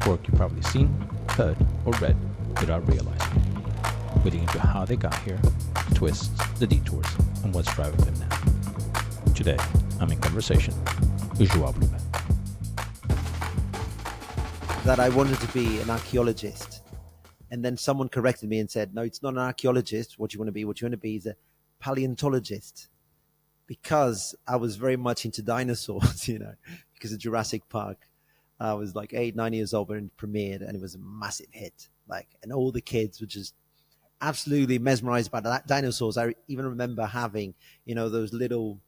work you've probably seen, heard, or read without realizing. We're digging into how they got here, the twists, the detours, and what's driving them now. Today, I'm in conversation with João Blümel. That I wanted to be an archaeologist. And then someone corrected me and said, no, it's not an archaeologist. What you want to be is a paleontologist. Because I was very much into dinosaurs, because of Jurassic Park. I was like 8, 9 years old when it premiered, and it was a massive hit. And all the kids were just absolutely mesmerized by the dinosaurs. I even remember having, those little,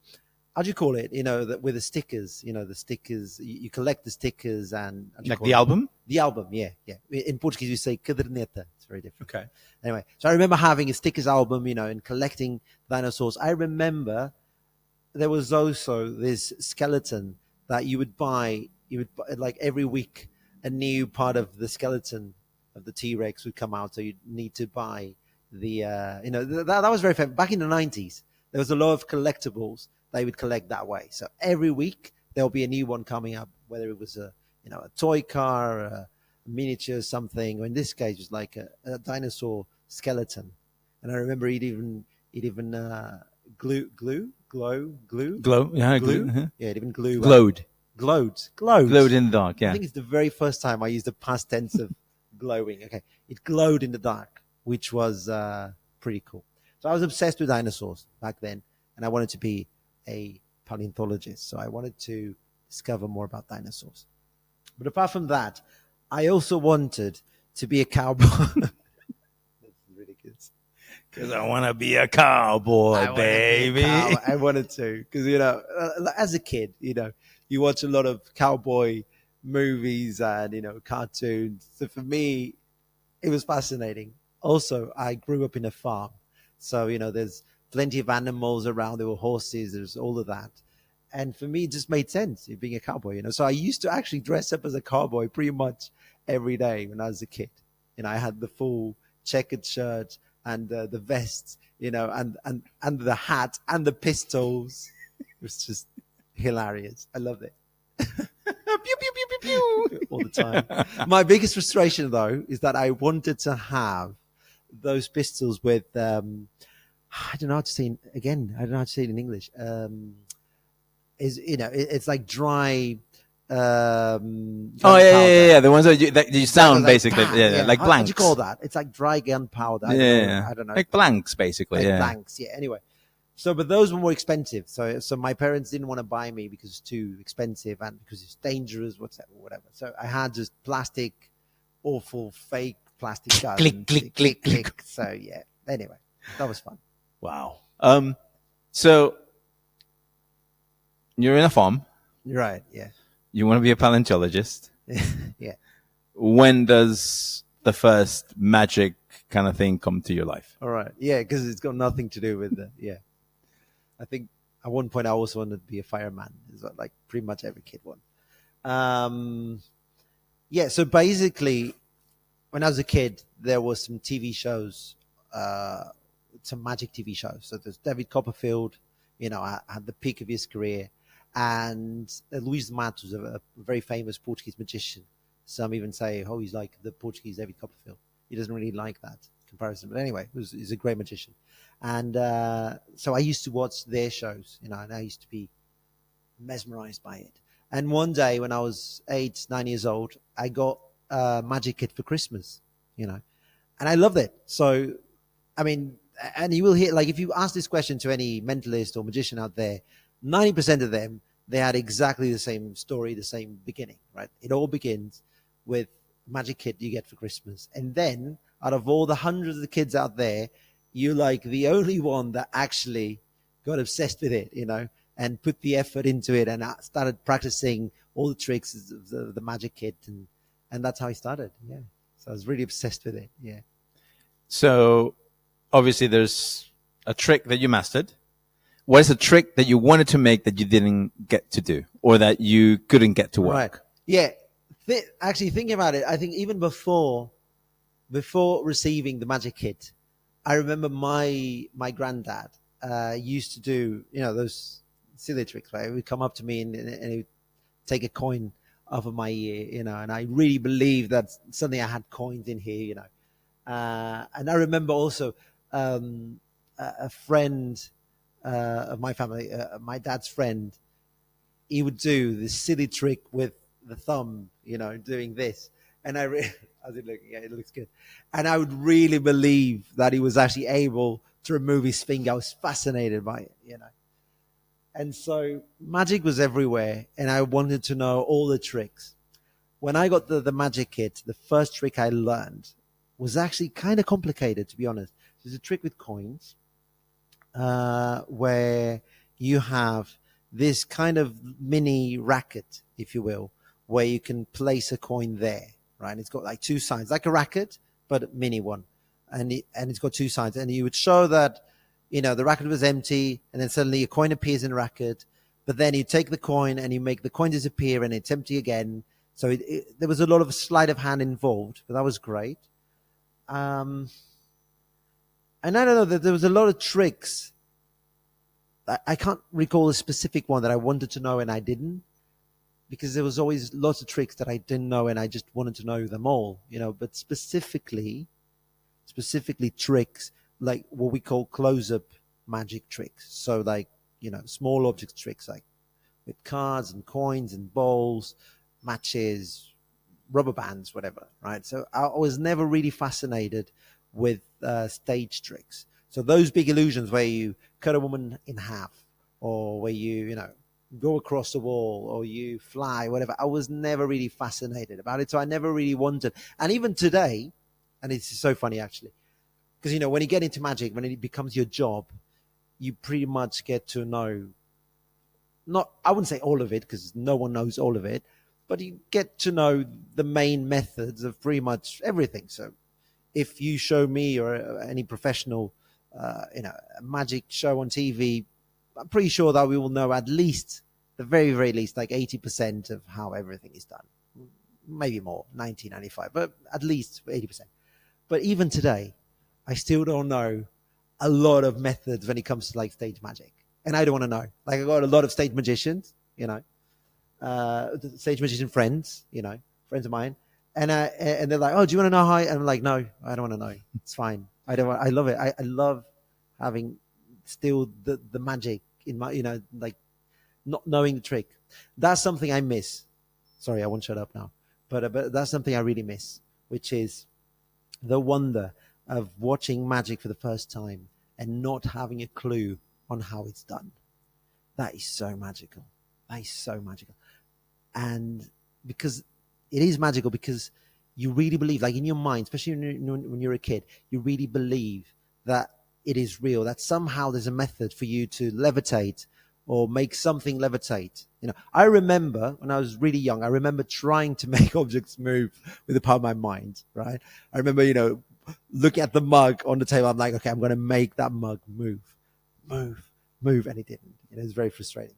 how do you call it? With the stickers, the stickers, you collect the stickers and. Like the album? The album, yeah. In Portuguese, you say caderneta. It's very different. Okay. Anyway, so I remember having a stickers album, and collecting dinosaurs. I remember there was also this skeleton that you would buy like every week, a new part of the skeleton of the T-Rex would come out. So you'd need to buy that was very famous. Back in the 90s, there was a lot of collectibles they would collect that way. So every week there'll be a new one coming up, whether it was a toy car, a miniature something, or in this case, it was like a dinosaur skeleton. And I remember it even glue. Yeah, glue. Uh-huh. Yeah, it even glue. Glowed In in the dark, yeah. I think it's the very first time I used the past tense of glowing. Okay, it glowed in the dark, which was pretty cool. So I was obsessed with dinosaurs back then, and I wanted to be a paleontologist. So I wanted to discover more about dinosaurs. But apart from that, I also wanted to be a cowboy. That's ridiculous. Because I want to be a cowboy, baby. I wanted to. Because, as a kid, you watch a lot of cowboy movies and, cartoons. So for me, it was fascinating. Also, I grew up in a farm. So, there's plenty of animals around. There were horses. There's all of that. And for me, it just made sense being a cowboy, So I used to actually dress up as a cowboy pretty much every day when I was a kid. I had the full checkered shirt and the vests, and the hat and the pistols. It was just hilarious. I loved it. Pew, pew, pew, pew, pew. All the time. My biggest frustration, though, is that I wanted to have those pistols with, I don't know how to say it again. I don't know how to say it in English. It's like dry. Yeah. The ones that you sound like basically, like blanks. What do you call that? It's like dry gunpowder. I don't know. Like blanks, basically. Like blanks. Yeah. Anyway, but those were more expensive. So my parents didn't want to buy me because it's too expensive and because it's dangerous, whatever. So I had just plastic, awful, fake plastic guns. click. So yeah. Anyway, that was fun. Wow. So you're in a farm. Right. Yeah. You want to be a paleontologist. Yeah. When does the first magic kind of thing come to your life? All right. Yeah, because it's got nothing to do with yeah. I think at one point I also wanted to be a fireman. Is what like pretty much every kid wants. Yeah. So basically, when I was a kid, there was some TV shows, some magic TV shows. So there's David Copperfield. At the peak of his career. And Luís de Matos, a very famous Portuguese magician. Some even say, he's like the Portuguese David Copperfield. He doesn't really like that comparison. But anyway, he's a great magician. And so I used to watch their shows, and I used to be mesmerized by it. And one day when I was 8, 9 years old, I got a magic kit for Christmas, and I loved it. So, I mean, and you will hear, like, if you ask this question to any mentalist or magician out there, 90% of them, they had exactly the same story, the same beginning, right? It all begins with magic kit you get for Christmas. And then out of all the hundreds of kids out there, you're like the only one that actually got obsessed with it, and put the effort into it and started practicing all the tricks of the magic kit. And that's how I started. Yeah. So I was really obsessed with it. Yeah. So obviously there's a trick that you mastered. What is a trick that you wanted to make that you didn't get to do or that you couldn't get to work? Right. Yeah. Actually, thinking about it, I think even before receiving the magic kit, I remember my granddad used to do, those silly tricks, right? He would come up to me and he would take a coin over my ear, you know, and I really believed that suddenly I had coins in here, you know. And I remember also a friend of my family, my dad's friend, he would do this silly trick with the thumb, you know, doing this. And how's it looking? Yeah, it looks good. And I would really believe that he was actually able to remove his finger. I was fascinated by it, you know. And so magic was everywhere, and I wanted to know all the tricks. When I got the magic kit, the first trick I learned was actually kind of complicated, to be honest. There's a trick with coins where you have this kind of mini racket, if you will, where you can place a coin there, right? It's got like two sides, like a racket, but a mini one. And it's got two sides. And you would show that, you know, the racket was empty, and then suddenly a coin appears in the racket. But then you take the coin and you make the coin disappear, and it's empty again. So there was a lot of sleight of hand involved, but that was great. And I don't know, that there was a lot of tricks. I can't recall a specific one that I wanted to know and I didn't, because there was always lots of tricks that I didn't know and I just wanted to know them all, you know. But specifically tricks like what we call close-up magic tricks. So like, you know, small object tricks like with cards and coins and balls, matches, rubber bands, whatever, right? So I was never really fascinated with stage tricks. So those big illusions where you cut a woman in half, or where you know, go across the wall, or you fly, whatever, I was never really fascinated about it. So I never really wanted. And even today, and it's so funny actually, because, you know, when you get into magic, when it becomes your job, you pretty much get to know, not, I wouldn't say all of it, because no one knows all of it, but you get to know the main methods of pretty much everything. So if you show me or any professional, you know, a magic show on TV, I'm pretty sure that we will know at least, the very, very least, like 80% of how everything is done. Maybe more, 90, 95, but at least 80%. But even today, I still don't know a lot of methods when it comes to like stage magic. And I don't want to know. Like, I got a lot of stage magicians, you know, stage magician friends, you know, friends of mine. And they're like, oh, do you want to know how? And I'm like, no, I don't want to know. It's fine. I don't want, I love it. I love having still the magic in my, you know, like not knowing the trick. That's something I miss. Sorry, I won't shut up now. But that's something I really miss, which is the wonder of watching magic for the first time and not having a clue on how it's done. That is so magical. That is so magical. And because it is magical, because you really believe, like in your mind, especially when you're a kid, you really believe that it is real, that somehow there's a method for you to levitate or make something levitate. You know, I remember when I was really young, I remember trying to make objects move with the power of my mind, right? I remember, you know, looking at the mug on the table. I'm like, okay, I'm going to make that mug move. And it didn't. It was very frustrating.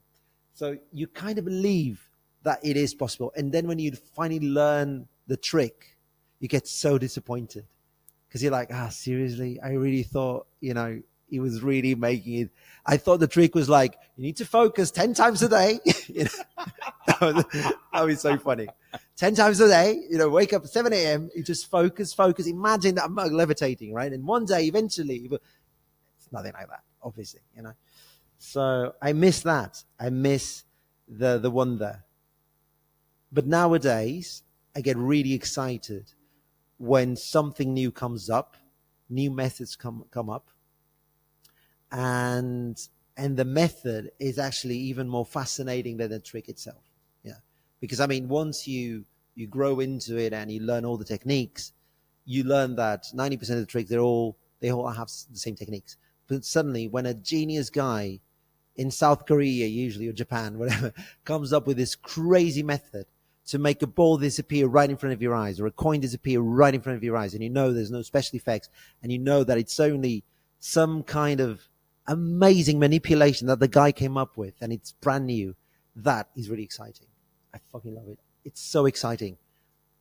So you kind of believe that it is possible. And then when you finally learn the trick, you get so disappointed, because you're like, seriously? I really thought, you know, he was really making it. I thought the trick was like, you need to focus 10 times a day. You know? That was so funny. 10 times a day, you know, wake up at 7 a.m., you just focus. Imagine that mug levitating, right? And one day, eventually, it's nothing like that, obviously, you know. So I miss that. I miss the wonder. But nowadays, I get really excited when something new comes up, new methods come up, and the method is actually even more fascinating than the trick itself. Yeah, because I mean, once you grow into it and you learn all the techniques, you learn that 90% of the tricks they all have the same techniques. But suddenly, when a genius guy in South Korea, usually, or Japan, whatever, comes up with this crazy method to make a ball disappear right in front of your eyes, or a coin disappear right in front of your eyes, and you know there's no special effects, and you know that it's only some kind of amazing manipulation that the guy came up with, and it's brand new, that is really exciting. I fucking love it. It's so exciting.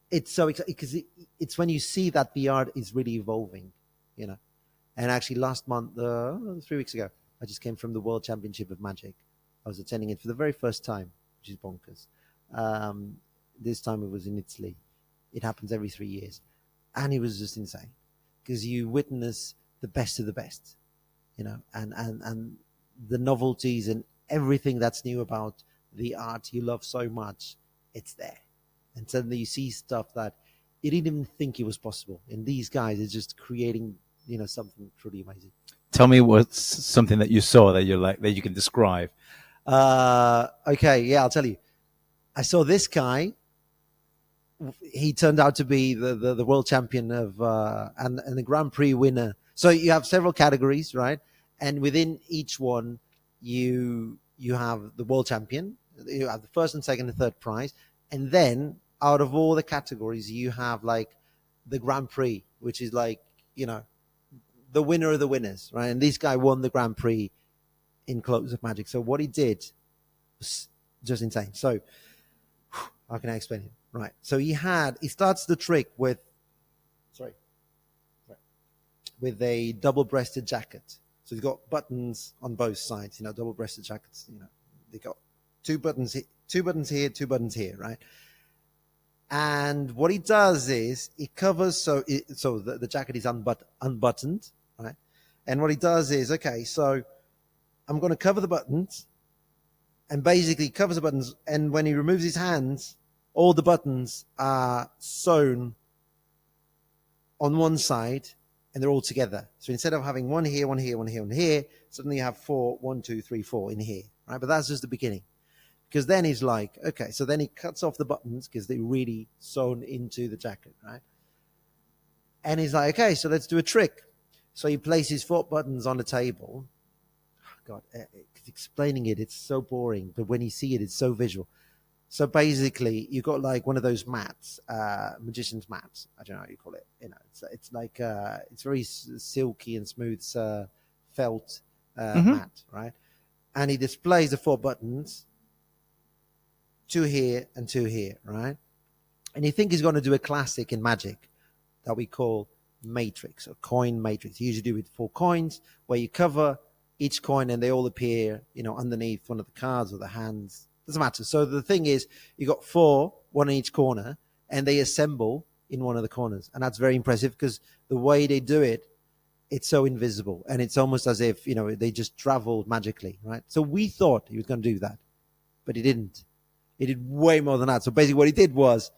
It's so exciting because it's when you see that the art is really evolving, you know. And actually last month, 3 weeks ago, I just came from the World Championship of Magic. I was attending it for the very first time, which is bonkers. This time it was in Italy. It happens every 3 years. And it was just insane because you witness the best of the best, and the novelties and everything that's new about the art you love so much, it's there. And suddenly you see stuff that you didn't even think it was possible. And these guys are just creating, something truly amazing. Tell me what's something that you saw that you're like, that you can describe. Okay, yeah, I'll tell you. I saw this guy. He turned out to be the world champion of and the Grand Prix winner. So you have several categories, right? And within each one, you have the world champion. You have the first and second and third prize, and then out of all the categories, you have like the Grand Prix, which is like the winner of the winners, right? And this guy won the Grand Prix in Close of Magic. So what he did was just insane. So how can I explain it? Right. So he starts the trick with a double-breasted jacket. So he's got buttons on both sides, double-breasted jackets, they got two buttons here, two buttons here, right? And what he does is he covers, so the jacket is unbuttoned, right? And what he does is, okay, so I'm going to cover the buttons, and basically covers the buttons, and when he removes his hands, all the buttons are sewn on one side, and they're all together. So instead of having one here, one here, one here, one here, suddenly you have 4, 1, 2, 3, 4 in here, right? But that's just the beginning. Because then he's like, okay, so then he cuts off the buttons because they're really sewn into the jacket, right? And he's like, okay, so let's do a trick. So he places 4 buttons on the table. God, explaining it's so boring, but when you see it, it's so visual. So basically, you got like one of those mats, magician's mats. I don't know how you call it. It's like it's very silky and smooth felt mat, right? And he displays the 4 buttons, 2 here and 2 here, right? And you think he's going to do a classic in magic that we call matrix or coin matrix. You usually do it with 4 coins, where you cover each coin and they all appear, underneath one of the cards or the hands. Doesn't matter. So the thing is, you got 4, one in each corner, and they assemble in one of the corners. And that's very impressive because the way they do it, it's so invisible. And it's almost as if, they just traveled magically, right? So we thought he was going to do that, but he didn't. He did way more than that. So basically what he did was,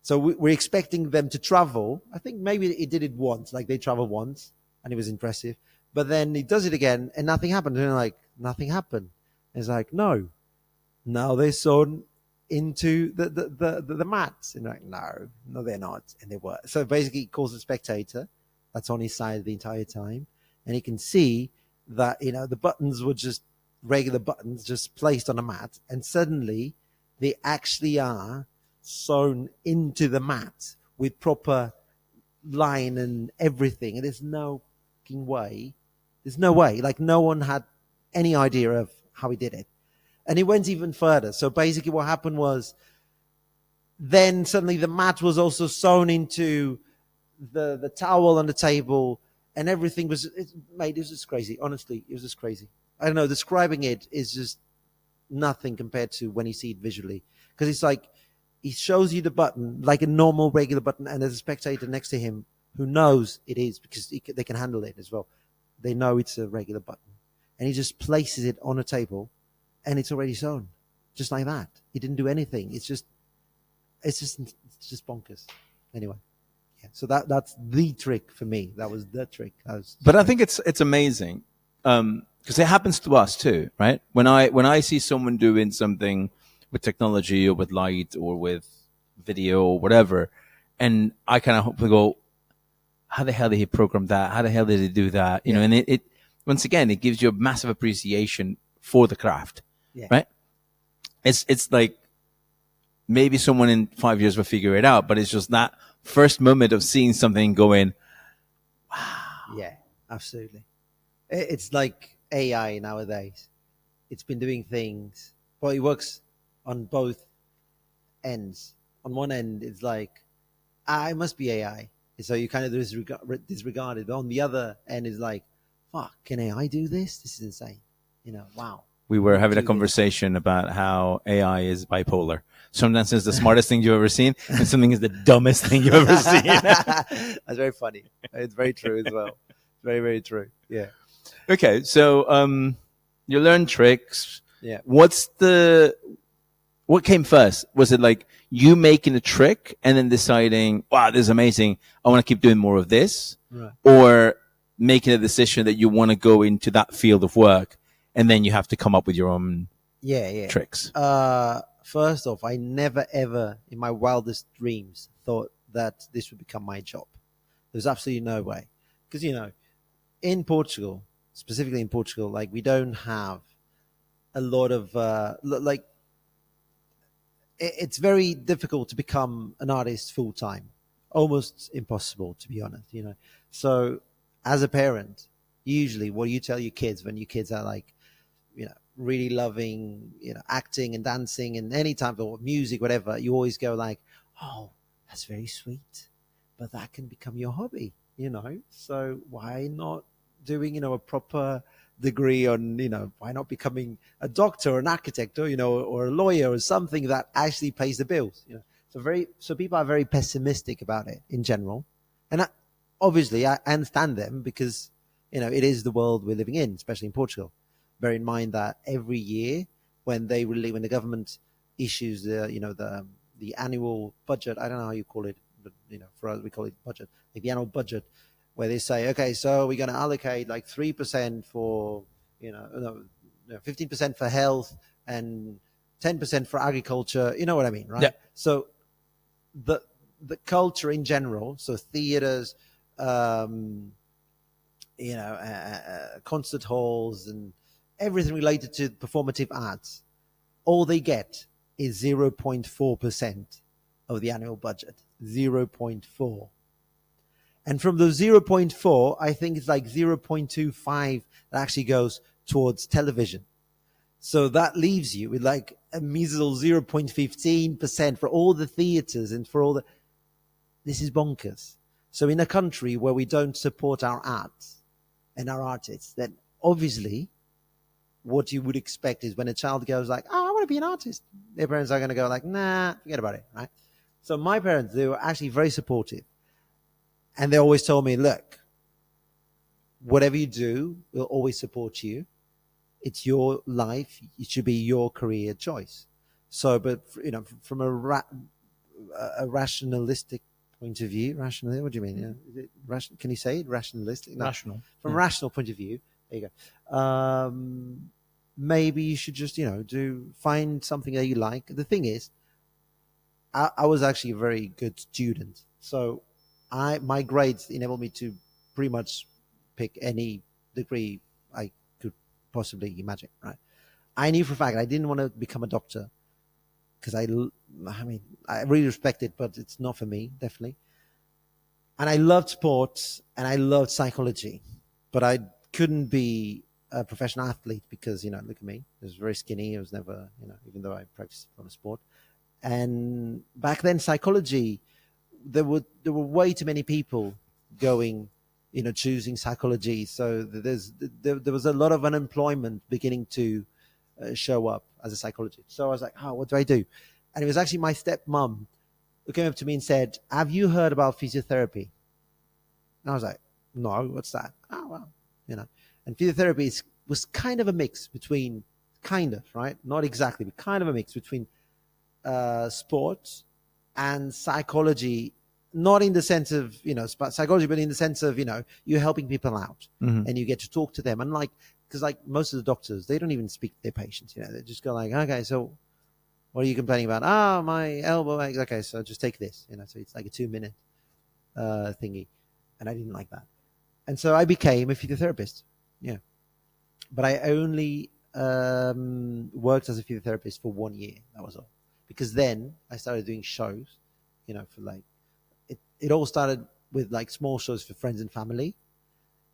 so we're expecting them to travel. I think maybe he did it once, like they traveled once, and it was impressive. But then he does it again, and nothing happened. And they're like, nothing happened. And it's like, no. Now they're sewn into the mats. And like, no, they're not. And they were. So basically, it calls the spectator that's on his side the entire time. And he can see that, the buttons were just regular buttons just placed on a mat. And suddenly, they actually are sewn into the mat with proper line and everything. And there's no fucking way. There's no way. Like, no one had any idea of how he did it. And he went even further. So basically what happened was then suddenly the mat was also sewn into the towel on the table, and everything was made. It was just crazy. Honestly, it was just crazy. I don't know. Describing it is just nothing compared to when you see it visually. Because it's like he shows you the button like a normal, regular button, and there's a spectator next to him who knows it is because they can handle it as well. They know it's a regular button. And he just places it on a table, and it's already sewn, just like that. He didn't do anything. It's just bonkers. Anyway, yeah. So that's the trick for me. That was the trick. But I think it's amazing because it happens to us too, right? When I see someone doing something with technology or with light or with video or whatever, and I kind of hopefully go, how the hell did he program that? How the hell did he do that? You know, and it once again, it gives you a massive appreciation for the craft. Yeah. Right? It's like maybe someone in 5 years will figure it out, but it's just that first moment of seeing something going, wow. Yeah, absolutely. It's like AI nowadays. It's been doing things. Well, it works on both ends. On one end, it's like, it must be AI. So you kind of disregard it. On the other end is like, fuck, can AI do this? This is insane. Wow. we were having a do conversation about how AI is bipolar. Sometimes it's the smartest thing you've ever seen, and something is the dumbest thing you've ever seen. That's very funny. It's very true as well. Very, very true. Yeah. Okay, so you learn tricks. Yeah. What came first? Was it like you making a trick and then deciding, wow, this is amazing, I want to keep doing more of this? Right. Or making a decision that you want to go into that field of work and then you have to come up with your own tricks? First off, I never ever in my wildest dreams thought that this would become my job. There's absolutely no way. Because, in Portugal, specifically in Portugal, like we don't have a lot of, it's very difficult to become an artist full time. Almost impossible, to be honest, So as a parent, usually what you tell your kids when your kids are like, really loving, acting and dancing and any type of music, whatever, you always go like, oh, that's very sweet, but that can become your hobby, So why not doing, a proper degree on, why not becoming a doctor or an architect or, or a lawyer or something that actually pays the bills, So people are very pessimistic about it in general. And obviously I understand them because, it is the world we're living in, especially in Portugal. Bear in mind that every year when the government issues the annual budget, I don't know how you call it, but for us we call it budget, like the annual budget, where they say, okay, so we're going to allocate like 3% for 15% for health and 10% for agriculture. You know what I mean, right? Yeah. So the culture in general, so theaters, concert halls and everything related to performative arts, all they get is 0.4% of the annual budget. 0.4. And from the 0.4, I think it's like 0.25 that actually goes towards television. So that leaves you with like a measly 0.15% for all the theaters and for all the... This is bonkers. So in a country where we don't support our arts and our artists, then obviously what you would expect is when a child goes like, oh, I want to be an artist, their parents are going to go like, nah, forget about it, right? So my parents, they were actually very supportive. And they always told me, look, whatever you do, we'll always support you. It's your life. It should be your career choice. So, but, from a rationalistic point of view, what do you mean? Is it can you say it? Rationalistic? No. Rational. From a rational point of view, there you go. Maybe you should just, find something that you like. The thing is, I was actually a very good student. So my grades enabled me to pretty much pick any degree I could possibly imagine, right? I knew for a fact I didn't want to become a doctor because I really respect it, but it's not for me, definitely. And I loved sports and I loved psychology, but I couldn't be a professional athlete because, look at me. I was very skinny. I was never, even though I practiced on a sport. And back then, psychology, there were way too many people going, choosing psychology. So there was a lot of unemployment beginning to show up as a psychologist. So I was like, oh, what do I do? And it was actually my stepmom who came up to me and said, have you heard about physiotherapy? And I was like, no, what's that? Oh, well, And physiotherapy was kind of a mix between, right? Not exactly, but kind of a mix between sports and psychology, not in the sense of, psychology, but in the sense of, you're helping people out and you get to talk to them. And because most of the doctors, they don't even speak to their patients, they just go like, okay, so what are you complaining about? Oh, my elbow. Okay, so just take this, so it's like a 2-minute thingy. And I didn't like that. And so I became a physiotherapist. Yeah. But I only worked as a physiotherapist for 1 year. That was all. Because then I started doing shows, for it all started with small shows for friends and family.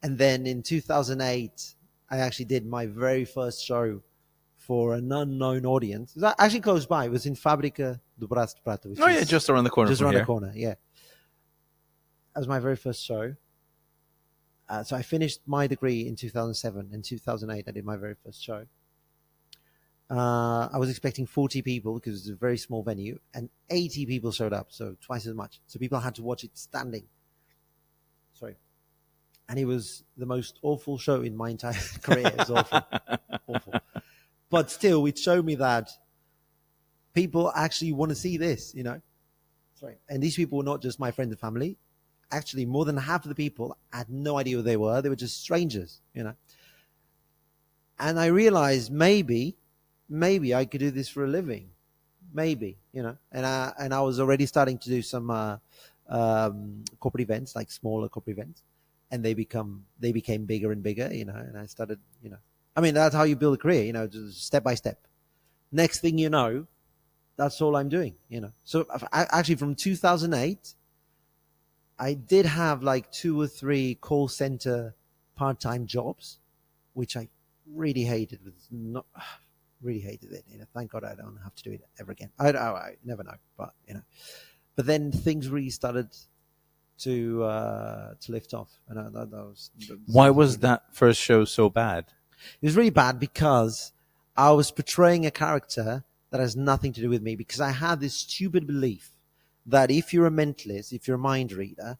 And then in 2008, I actually did my very first show for an unknown audience. It was actually close by. It was in Fábrica do Braço de Prata. Oh, yeah, just around the corner. Just from around here. the corner, yeah. That was my very first show. So I finished my degree in 2007. In 2008, I did my very first show. I was expecting 40 people because it's a very small venue, and 80 people showed up, so twice as much. So people had to watch it standing. Sorry. And it was the most awful show in my entire career. It was awful. Awful. But still, it showed me that people actually want to see this, you know. Sorry. And these people were not just my friends and family. Actually, more than half of the people had no idea who they were. They were just strangers, you know. And I realized maybe I could do this for a living. Maybe, you know. And I was already starting to do some corporate events, like smaller corporate events. And they became bigger and bigger, you know. And I started, you know. I mean, that's how you build a career, you know, just step by step. Next thing you know, that's all I'm doing, you know. So actually from 2008, I did have like 2 or 3 call center part-time jobs, which I really hated. Really hated it. You know, thank God I don't have to do it ever again. I never know, but you know. But then things really started to lift off, and that was. Why was that first show so bad? It was really bad because I was portraying a character that has nothing to do with me, because I had this stupid belief that if you're a mentalist, if you're a mind reader,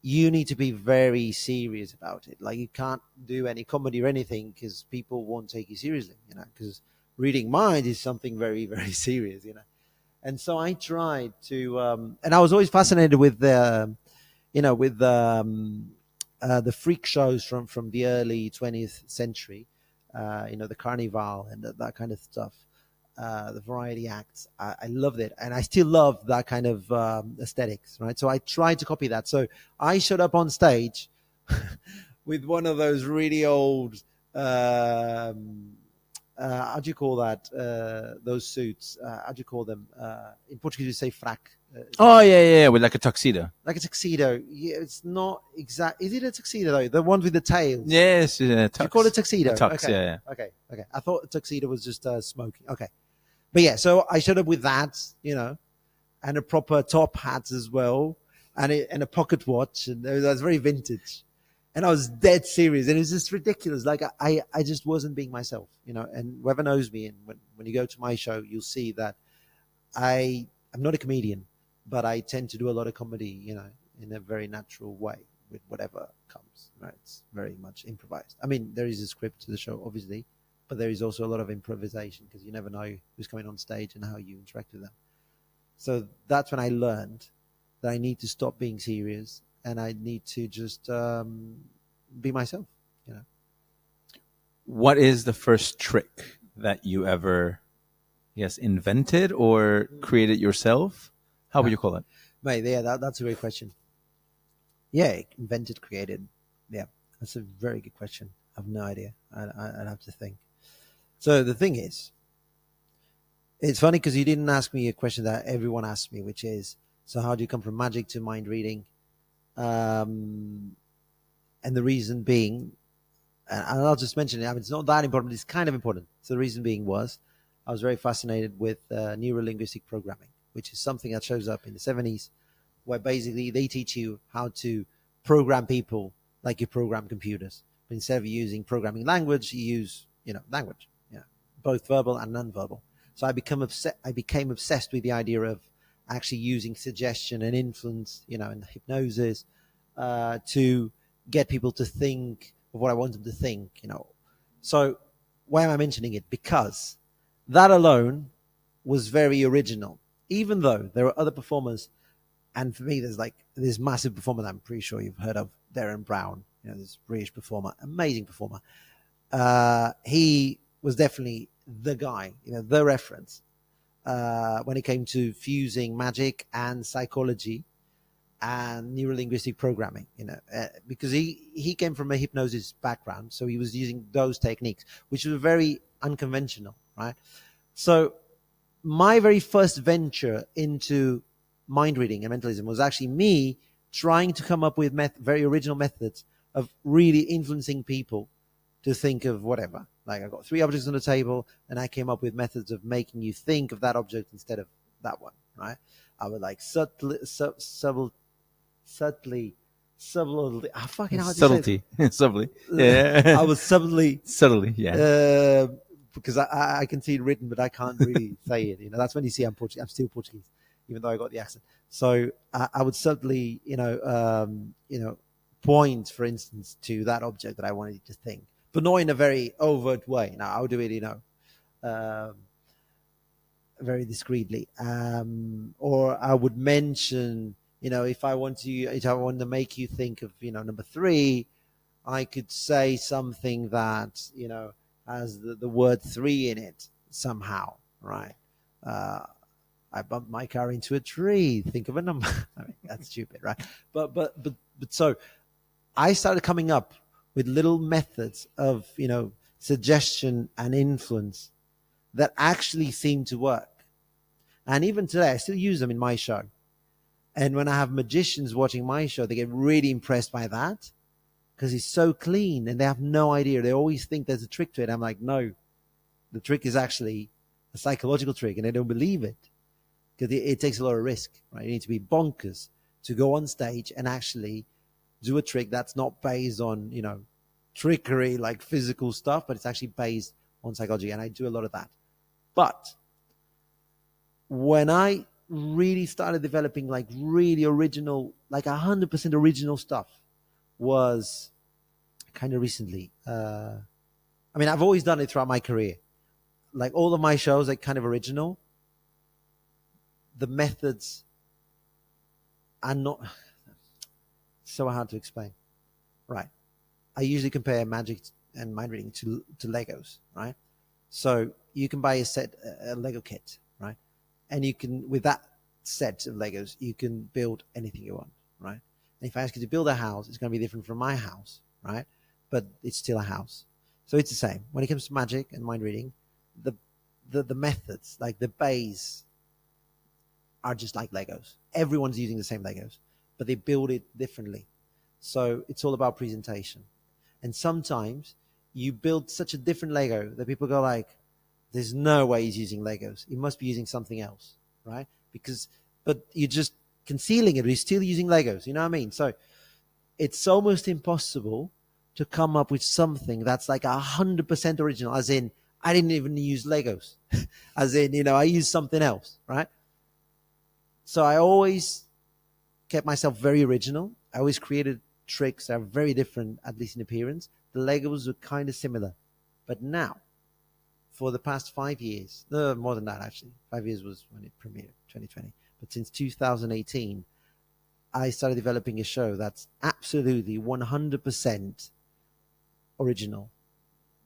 you need to be very serious about it. Like, you can't do any comedy or anything because people won't take you seriously, you know, because reading mind is something very, very serious, you know. And so I tried to, and I was always fascinated with the freak shows from the early 20th century, you know, the carnival and that kind of stuff, the variety acts. I loved it, and I still love that kind of aesthetics, right? So I tried to copy that. So I showed up on stage with one of those really old, how do you call that? Those suits, how do you call them? In Portuguese, you say frac. Yeah, with like a tuxedo. Like a tuxedo. Yeah, it's not exact. Is it a tuxedo though? The ones with the tails. Yes, yeah. Do you call it tuxedo? Tux, okay. Yeah. Okay. I thought a tuxedo was just smoking. Okay, but yeah. So I showed up with that, you know, and a proper top hat as well, and a pocket watch, and that's very vintage. And I was dead serious, and it was just ridiculous. Like I just wasn't being myself, you know. And whoever knows me, and when you go to my show, you'll see that I'm not a comedian. But I tend to do a lot of comedy, you know, in a very natural way with whatever comes, right? It's very much improvised. I mean, there is a script to the show, obviously, but there is also a lot of improvisation because you never know who's coming on stage and how you interact with them. So that's when I learned that I need to stop being serious and I need to just be myself, you know. What is the first trick that you ever, invented or created yourself? How would you call it? Mate, yeah, that's a great question. Yeah, invented, created. Yeah, that's a very good question. I have no idea. I'd have to think. So the thing is, it's funny because you didn't ask me a question that everyone asks me, which is, so how do you come from magic to mind reading? And the reason being, and I'll just mention it, I mean, it's not that important, but it's kind of important. So the reason being was, I was very fascinated with Neuro-Linguistic Programming, which is something that shows up in the 70s, where basically they teach you how to program people like you program computers. But instead of using programming language, you use, you know, language, both verbal and non-verbal. So I became obsessed with the idea of actually using suggestion and influence, you know, and hypnosis to get people to think of what I want them to think, you know. So why am I mentioning it? Because that alone was very original. Even though there are other performers, and for me, there's like this massive performer that I'm pretty sure you've heard of, Darren Brown, you know, this British performer, amazing performer. He was definitely the guy, you know, the reference when it came to fusing magic and psychology and neuro-linguistic programming, you know, because he came from a hypnosis background, so he was using those techniques, which were very unconventional, right? So my very first venture into mind reading and mentalism was actually me trying to come up with very original methods of really influencing people to think of whatever. Like, I got 3 objects on the table, and I came up with methods of making you think of that object instead of that one, right? I would like subtly, I fucking hard to say. Subtlety. Yeah. I was subtly, yeah. because I can see it written, but I can't really say it. You know, that's when you see I'm still Portuguese, even though I got the accent. So I would certainly, point, for instance, to that object that I wanted to think, but not in a very overt way. Now I'll do it, very discreetly, or I would mention, if I want to make you think of, number 3, I could say something that, has the word 3 in it somehow, right? I bumped my car into a tree. Think of a number. I mean, that's stupid, right? But so I started coming up with little methods of, suggestion and influence that actually seem to work. And even today, I still use them in my show. And when I have magicians watching my show, they get really impressed by that because it's so clean and they have no idea. They always think there's a trick to it. I'm like, no, the trick is actually a psychological trick, and they don't believe it because it takes a lot of risk, right? You need to be bonkers to go on stage and actually do a trick that's not based on, trickery like physical stuff, but it's actually based on psychology. And I do a lot of that. But when I really started developing like really original, like 100% original stuff, was kind of recently. I've always done it throughout my career. Like all of my shows, like kind of original. The methods are not so hard to explain. Right. I usually compare magic and mind reading to Legos, right? So you can buy a Lego kit, right? And you can, with that set of Legos, you can build anything you want, right? And if I ask you to build a house, it's going to be different from my house, right? But it's still a house. So it's the same. When it comes to magic and mind reading, the methods, like the base, are just like Legos. Everyone's using the same Legos, but they build it differently. So it's all about presentation. And sometimes you build such a different Lego that people go like, there's no way he's using Legos. He must be using something else, right? But you're just concealing it. You're still using Legos. You know what I mean? So it's almost impossible to come up with something that's like 100% original, as in, I didn't even use Legos. As in, I used something else, right? So I always kept myself very original. I always created tricks that are very different, at least in appearance. The Legos were kind of similar. But now, for the past 5 years, no, more than that actually, 5 years was when it premiered, 2020. But since 2018, I started developing a show that's absolutely 100% original,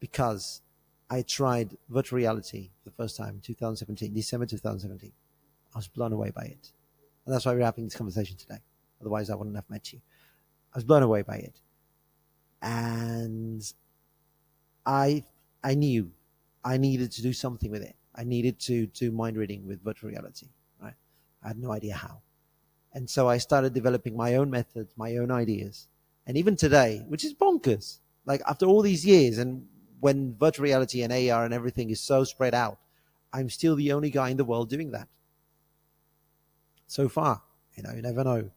because I tried virtual reality for the first time in 2017, December 2017. I was blown away by it. And that's why we're having this conversation today. Otherwise, I wouldn't have met you. I was blown away by it. And I knew I needed to do something with it. I needed to do mind reading with virtual reality, right? I had no idea how. And so I started developing my own methods, my own ideas. And even today, which is bonkers, like after all these years, and when virtual reality and AR and everything is so spread out, I'm still the only guy in the world doing that. So far, you never know.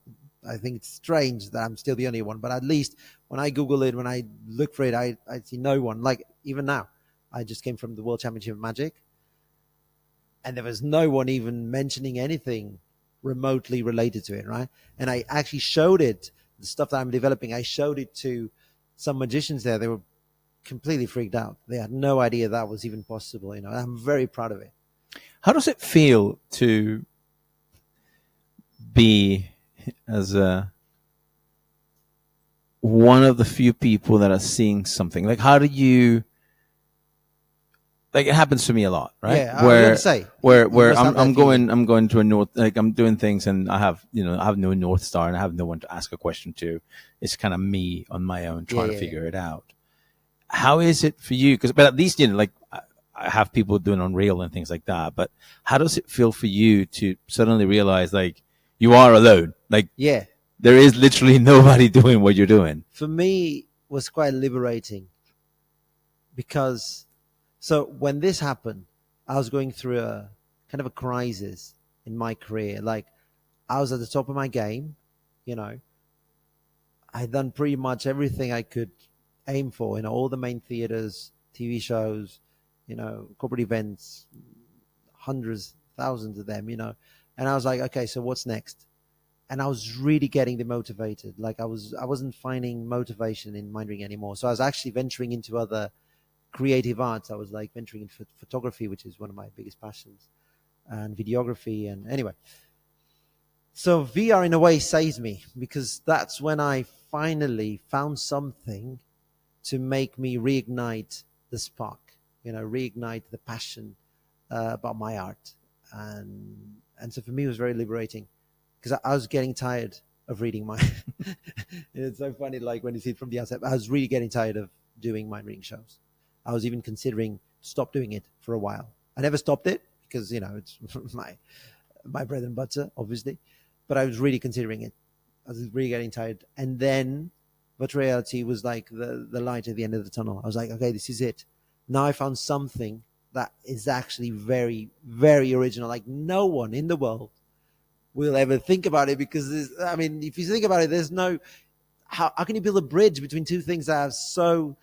I think it's strange that I'm still the only one, but at least when I Google it, when I look for it, I see no one. Like even now, I just came from the World Championship of Magic, and there was no one even mentioning anything remotely related to it, right? And I actually showed it, the stuff that I'm developing, I showed it to some magicians there. They were completely freaked out. They had no idea that was even possible. I'm very proud of it. How does it feel to be as one of the few people that are seeing something? Like, how do you, like, it happens to me a lot, right? Yeah, where I'm going to a north, like I'm doing things and I have no North Star and I have no one to ask a question to. It's kind of me on my own trying to figure it out. How is it for you? But at least, like I have people doing Unreal and things like that. But how does it feel for you to suddenly realize like you are alone? Like, there is literally nobody doing what you're doing. For me, it was quite liberating, because so when this happened, I was going through a kind of a crisis in my career. Like, I was at the top of my game, I'd done pretty much everything I could aim for, all the main theaters, TV shows, corporate events, hundreds, thousands of them, and I was like, okay, so what's next? And I was really getting demotivated. Like I wasn't finding motivation in mind reading anymore. So I was actually venturing into other creative arts. I was like venturing into photography, which is one of my biggest passions, and videography. And anyway, so VR in a way saves me, because that's when I finally found something to make me reignite the spark, reignite the passion about my art. And so for me, it was very liberating, because I was getting tired of reading my. It's so funny, like when you see it from the outside. I was really getting tired of doing mind reading shows. I was even considering stop doing it for a while. I never stopped it because it's my bread and butter, obviously. But I was really considering it. I was really getting tired. And then virtual reality was like the light at the end of the tunnel. I was like, okay, this is it. Now I found something that is actually very, very original. Like no one in the world will ever think about it, because if you think about it, there's no, how can you build a bridge between two things that are so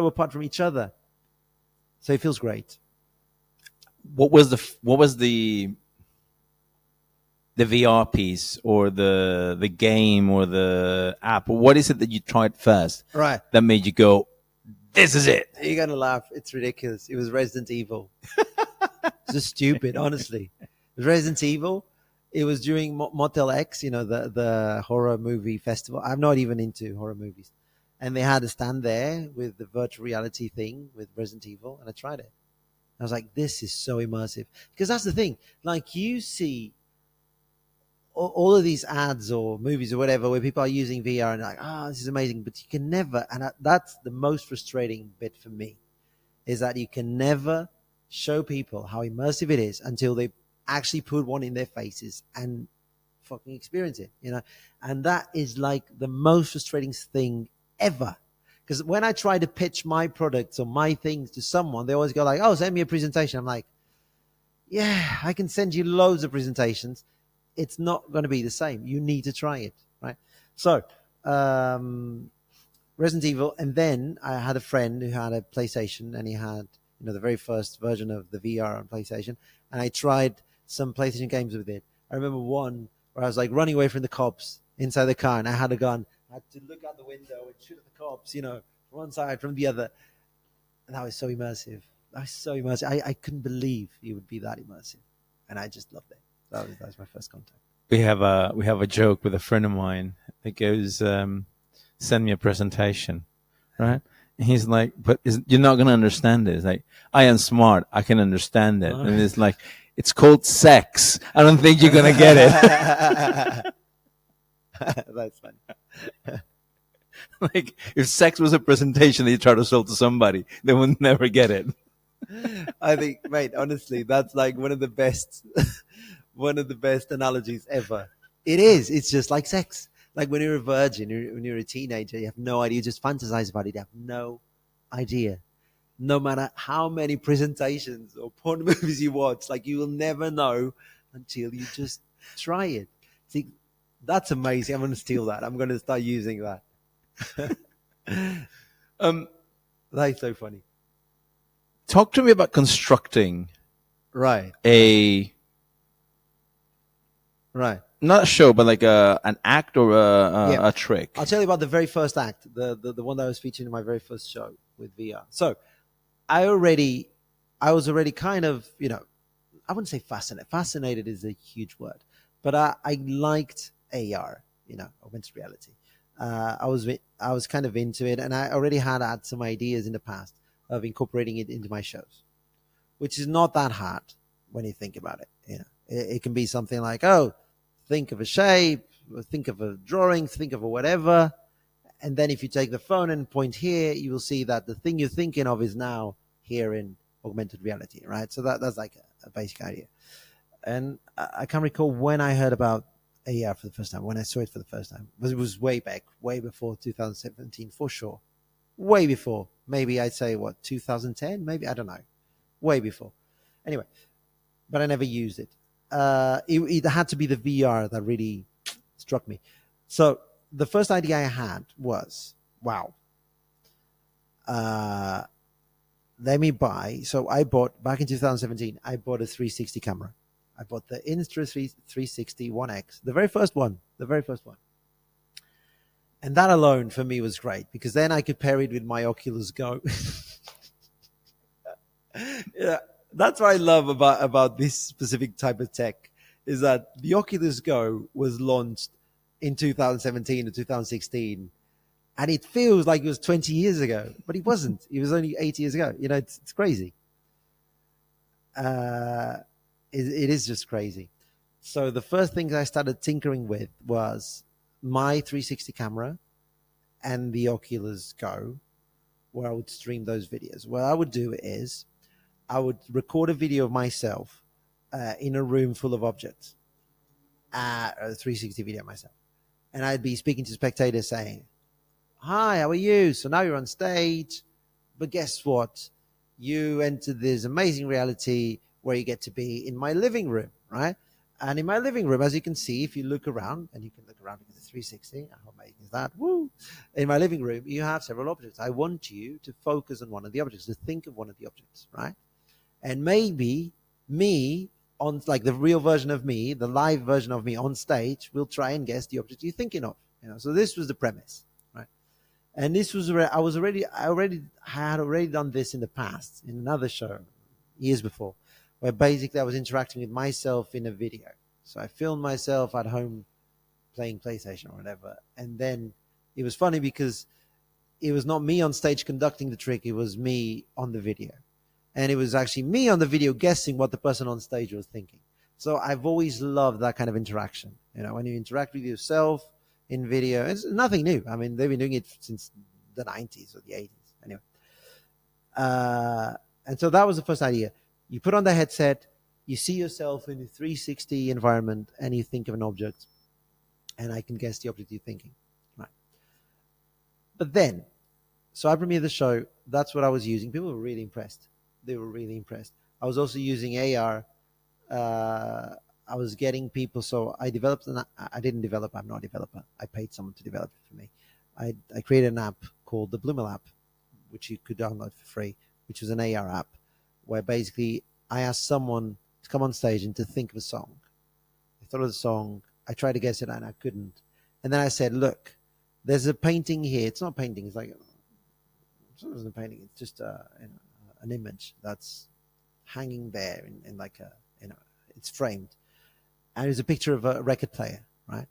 apart from each other? So it feels great. What was the VR piece, or the game, or the app? What is it that you tried first, right, that made you go, this is it? You're gonna laugh. It's ridiculous. It was Resident Evil. It's just stupid, honestly. It was Resident Evil. It was during Motel X, the horror movie festival. I'm not even into horror movies. And they had a stand there with the virtual reality thing with Resident Evil, and I tried it. I was like, this is so immersive. Because that's the thing. Like, you see all of these ads or movies or whatever where people are using VR and like, this is amazing. But you can never, and that's the most frustrating bit for me, is that you can never show people how immersive it is until they actually put one in their faces and fucking experience it, And that is like the most frustrating thing ever. Because when I try to pitch my products or my things to someone, they always go like, oh, send me a presentation. I'm like, yeah, I can send you loads of presentations. It's not going to be the same. You need to try it, right? So, Resident Evil. And then I had a friend who had a PlayStation, and he had, the very first version of the VR on PlayStation. And I tried some PlayStation games with it. I remember one where I was like running away from the cops inside the car, and I had a gun. I had to look out the window and shoot at the cops, from one side, from the other. And that was so immersive. I couldn't believe it would be that immersive. And I just loved it. That was my first contact. We have a joke with a friend of mine that goes, send me a presentation, right? And he's like, but you're not going to understand it. It's like, I am smart. I can understand it. And it's like, it's called sex. I don't think you're going to get it. That's funny. Like, if sex was a presentation that you try to sell to somebody, they would never get it. I think, mate, honestly, that's like one of the best analogies ever. It is. It's just like sex. Like when you're a virgin, when you're a teenager, you have no idea. You just fantasize about it. You have no idea. No matter how many presentations or porn movies you watch, like you will never know until you just try it. See, that's amazing. I'm going to steal that. I'm going to start using that. That's so funny. Talk to me about constructing right not a show, but like an act or a trick. I'll tell you about the very first act, the one that I was featuring in my very first show with VR. So I was already kind of, I wouldn't say fascinated. Fascinated is a huge word, but I liked AR, augmented reality. I was kind of into it, and I already had some ideas in the past of incorporating it into my shows, which is not that hard when you think about it. It can be something like, think of a shape, think of a drawing, think of a whatever. And then if you take the phone and point here, you will see that the thing you're thinking of is now here in augmented reality, right? So that's like a basic idea. And I can't recall when I heard about AR for the first time, when I saw it for the first time. But it was way back, way before 2017, for sure. Way before. Maybe I'd say, 2010? Maybe, I don't know. Way before. Anyway, but I never used it. It had to be the VR that really struck me. So the first idea I had was, wow, let me buy. So I bought, back in 2017, I bought a 360 camera. I bought the Insta 360 1X, the very first one. And that alone for me was great, because then I could pair it with my Oculus Go. Yeah, that's what I love about this specific type of tech, is that the Oculus Go was launched in 2017 or 2016, and it feels like it was 20 years ago, but it wasn't. It was only 8 years ago. You know, it's crazy. It is just crazy. So the first things I started tinkering with was my 360 camera and the Oculus Go, where I would stream those videos. What I would do is I would record a video of myself in a room full of objects, a 360 video of myself. And I'd be speaking to spectators saying, "Hi, how are you? So now you're on stage, but guess what? You entered this amazing reality where you get to be in my living room, right? And in my living room, as you can see, if you look around, and you can look around because it's 360, how amazing is that? Woo! In my living room, you have several objects. I want you to focus on one of the objects, to think of one of the objects, right? And maybe me, on like the real version of me, the live version of me on stage, will try and guess the object you're thinking of. You know, so this was the premise, right? And this was I had already done this in the past in another show years before, where basically I was interacting with myself in a video. So I filmed myself at home playing PlayStation or whatever, and then it was funny because it was not me on stage conducting the trick; it was me on the video. And it was actually me on the video guessing what the person on stage was thinking. So I've always loved that kind of interaction. You know, when you interact with yourself in video, it's nothing new. I mean, they've been doing it since the 90s or the 80s. Anyway. And so that was the first idea. You put on the headset, you see yourself in a 360 environment, and you think of an object, and I can guess the object you're thinking. Right. But then, so I premiered the show. That's what I was using. People were really impressed. They were really impressed. I was also using AR. I was getting people. So I developed I didn't develop. I'm not a developer. I paid someone to develop it for me. I created an app called the Blumel app, which you could download for free, which was an AR app, where basically I asked someone to come on stage and to think of a song. I thought of the song. I tried to guess it and I couldn't. And then I said, look, there's a painting here. It's not a painting. It's like, it's not a painting. It's just an image that's hanging there in like a, it's framed. And it was a picture of a record player, right?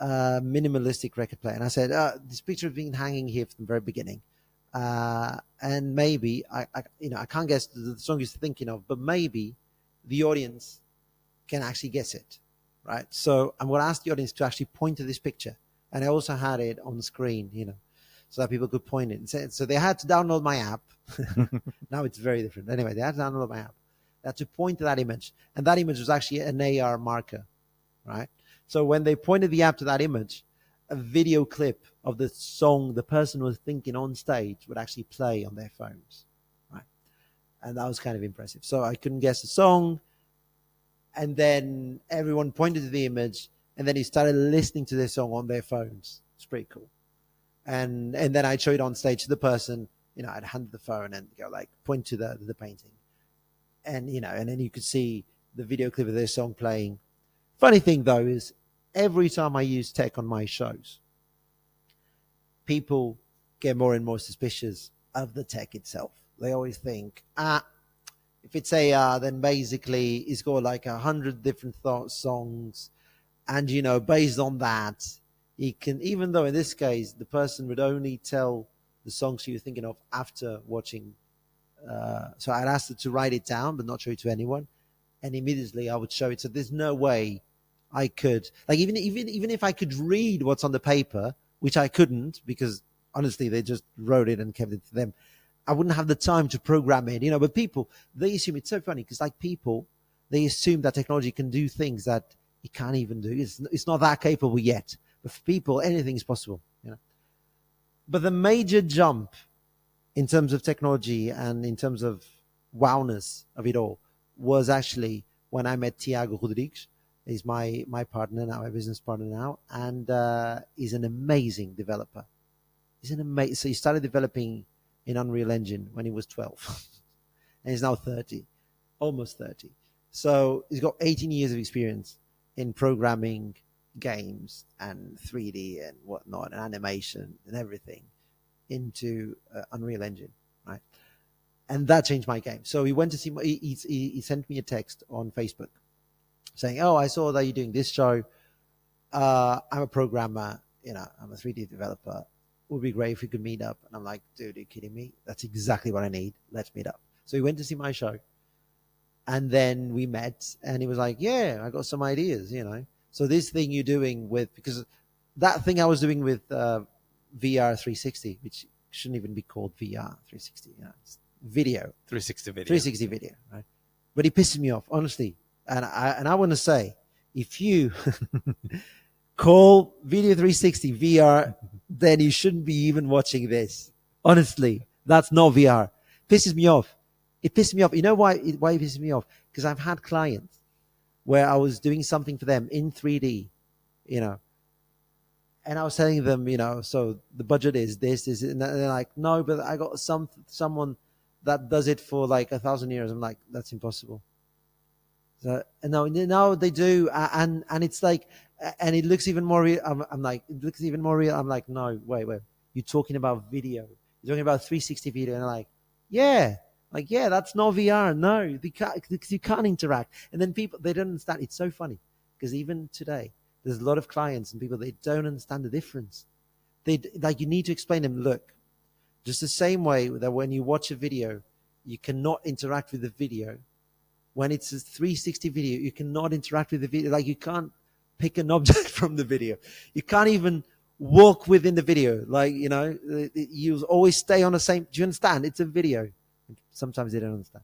Minimalistic record player. And I said, this picture has been hanging here from the very beginning. And maybe I can't guess the song you're thinking of, but maybe the audience can actually guess it, right? So I'm going to ask the audience to actually point to this picture, and I also had it on the screen, so that people could point it. So they had to download my app. Now it's very different. Anyway, they had to download my app. They had to point to that image, and that image was actually an AR marker, right? So when they pointed the app to that image, a video clip of the song the person was thinking on stage would actually play on their phones, right? And that was kind of impressive. So I couldn't guess the song, and then everyone pointed to the image, and then he started listening to their song on their phones. It's pretty cool. And then I'd show it on stage to the person. I'd hand the phone and go like point to the painting, and and then you could see the video clip of their song playing. Funny thing though is, every time I use tech on my shows, people get more and more suspicious of the tech itself. They always think, if it's AR, then basically it's got like 100 different songs, and based on that, he can, even though in this case the person would only tell the songs you're thinking of after watching. So I'd ask her to write it down, but not show it to anyone, and immediately I would show it. So there's no way I could, like, even if I could read what's on the paper, which I couldn't, because honestly they just wrote it and kept it to them, I wouldn't have the time to program it, but people, they assume, it's so funny because like people, they assume that technology can do things that it can't even do. It's not that capable yet, but for people anything is possible. But the major jump in terms of technology and in terms of wowness of it all was actually when I met Tiago Rodrigues. He's my partner now, my business partner now, and he's an amazing developer. So he started developing in Unreal Engine when he was 12. And he's now 30, almost 30. So he's got 18 years of experience in programming games and 3D and whatnot, and animation and everything into Unreal Engine, right? And that changed my game. So he went to see he sent me a text on Facebook saying, "Oh, I saw that you're doing this show. I'm a programmer, I'm a 3D developer. It would be great if we could meet up." And I'm like, "Dude, are you kidding me? That's exactly what I need. Let's meet up." So he went to see my show, and then we met, and he was like, "Yeah, I got some ideas, So this thing you're doing because that thing I was doing with VR 360, which shouldn't even be called VR 360, it's video. 360 video. 360 video, right? But it pisses me off, honestly. And I want to say, if you call video 360 VR, then you shouldn't be even watching this. Honestly, that's not VR. Pisses me off. It pisses me off. You know why it pisses me off? Because I've had clients where I was doing something for them in 3D, and I was telling them, so the budget is this, and they're like, "No, but I got someone that does it for like 1,000 euros." I'm like, "That's impossible." So no, they do, and it's like, and it looks even more real. I'm like, it looks even more real. I'm like, "No, wait, you're talking about video. You're talking about 360 video," and they're like, "Yeah." Like, yeah, that's not VR. No, because you can't interact. And then people, they don't understand. It's so funny because even today, there's a lot of clients and people, they don't understand the difference. You need to explain to them, look, just the same way that when you watch a video, you cannot interact with the video. When it's a 360 video, you cannot interact with the video. Like, you can't pick an object from the video. You can't even walk within the video. Like, you always stay on the same. Do you understand? It's a video. Sometimes they don't understand.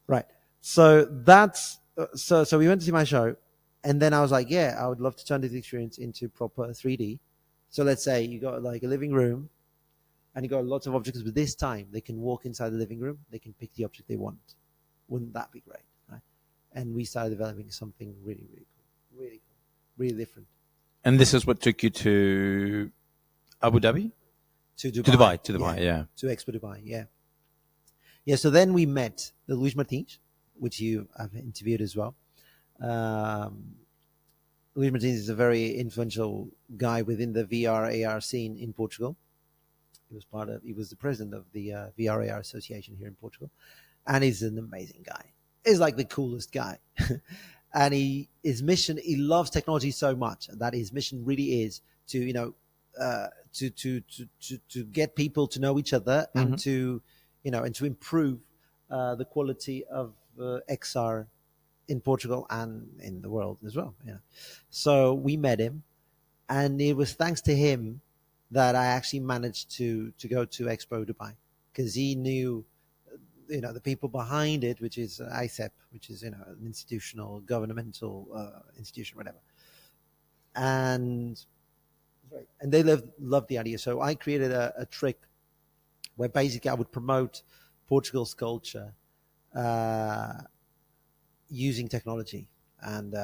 Right. So that's, so we went to see my show, and then I was like, yeah, I would love to turn this experience into proper 3D. So let's say you got like a living room and you got lots of objects, but this time they can walk inside the living room. They can pick the object they want. Wouldn't that be great? Right? And we started developing something really, really cool. Really cool. Really different. And this is what took you to Abu Dhabi? To Dubai, yeah. To Expo Dubai, yeah. Yeah, so then we met Luis Martins, which you have interviewed as well. Luis Martins is a very influential guy within the VR AR scene in Portugal. He was the president of the VR AR Association here in Portugal, and he's an amazing guy. He's like the coolest guy. And his mission, he loves technology so much that his mission really is to, to get people to know each other and to, and to improve the quality of XR in Portugal and in the world as well. So we met him, and it was thanks to him that I actually managed to go to Expo Dubai, because he knew, the people behind it, which is ICEP, which is, an institutional, governmental institution, whatever. And they loved the idea. So I created a trick where basically I would promote Portugal's culture using technology. And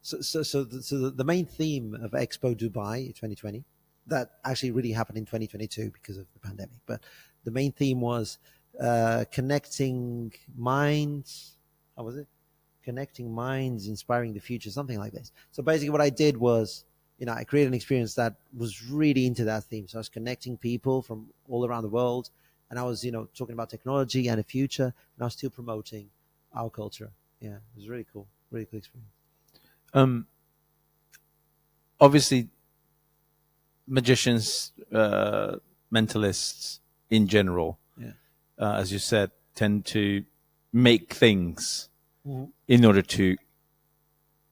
so the main theme of Expo Dubai 2020, that actually really happened in 2022 because of the pandemic, but the main theme was connecting minds. How was it? Connecting minds, inspiring the future, something like this. So basically what I did was, I created an experience that was really into that theme. So I was connecting people from all around the world, and I was, talking about technology and the future, and I was still promoting our culture. Yeah, it was really cool experience. Obviously, magicians, mentalists in general, as you said, tend to make things in order to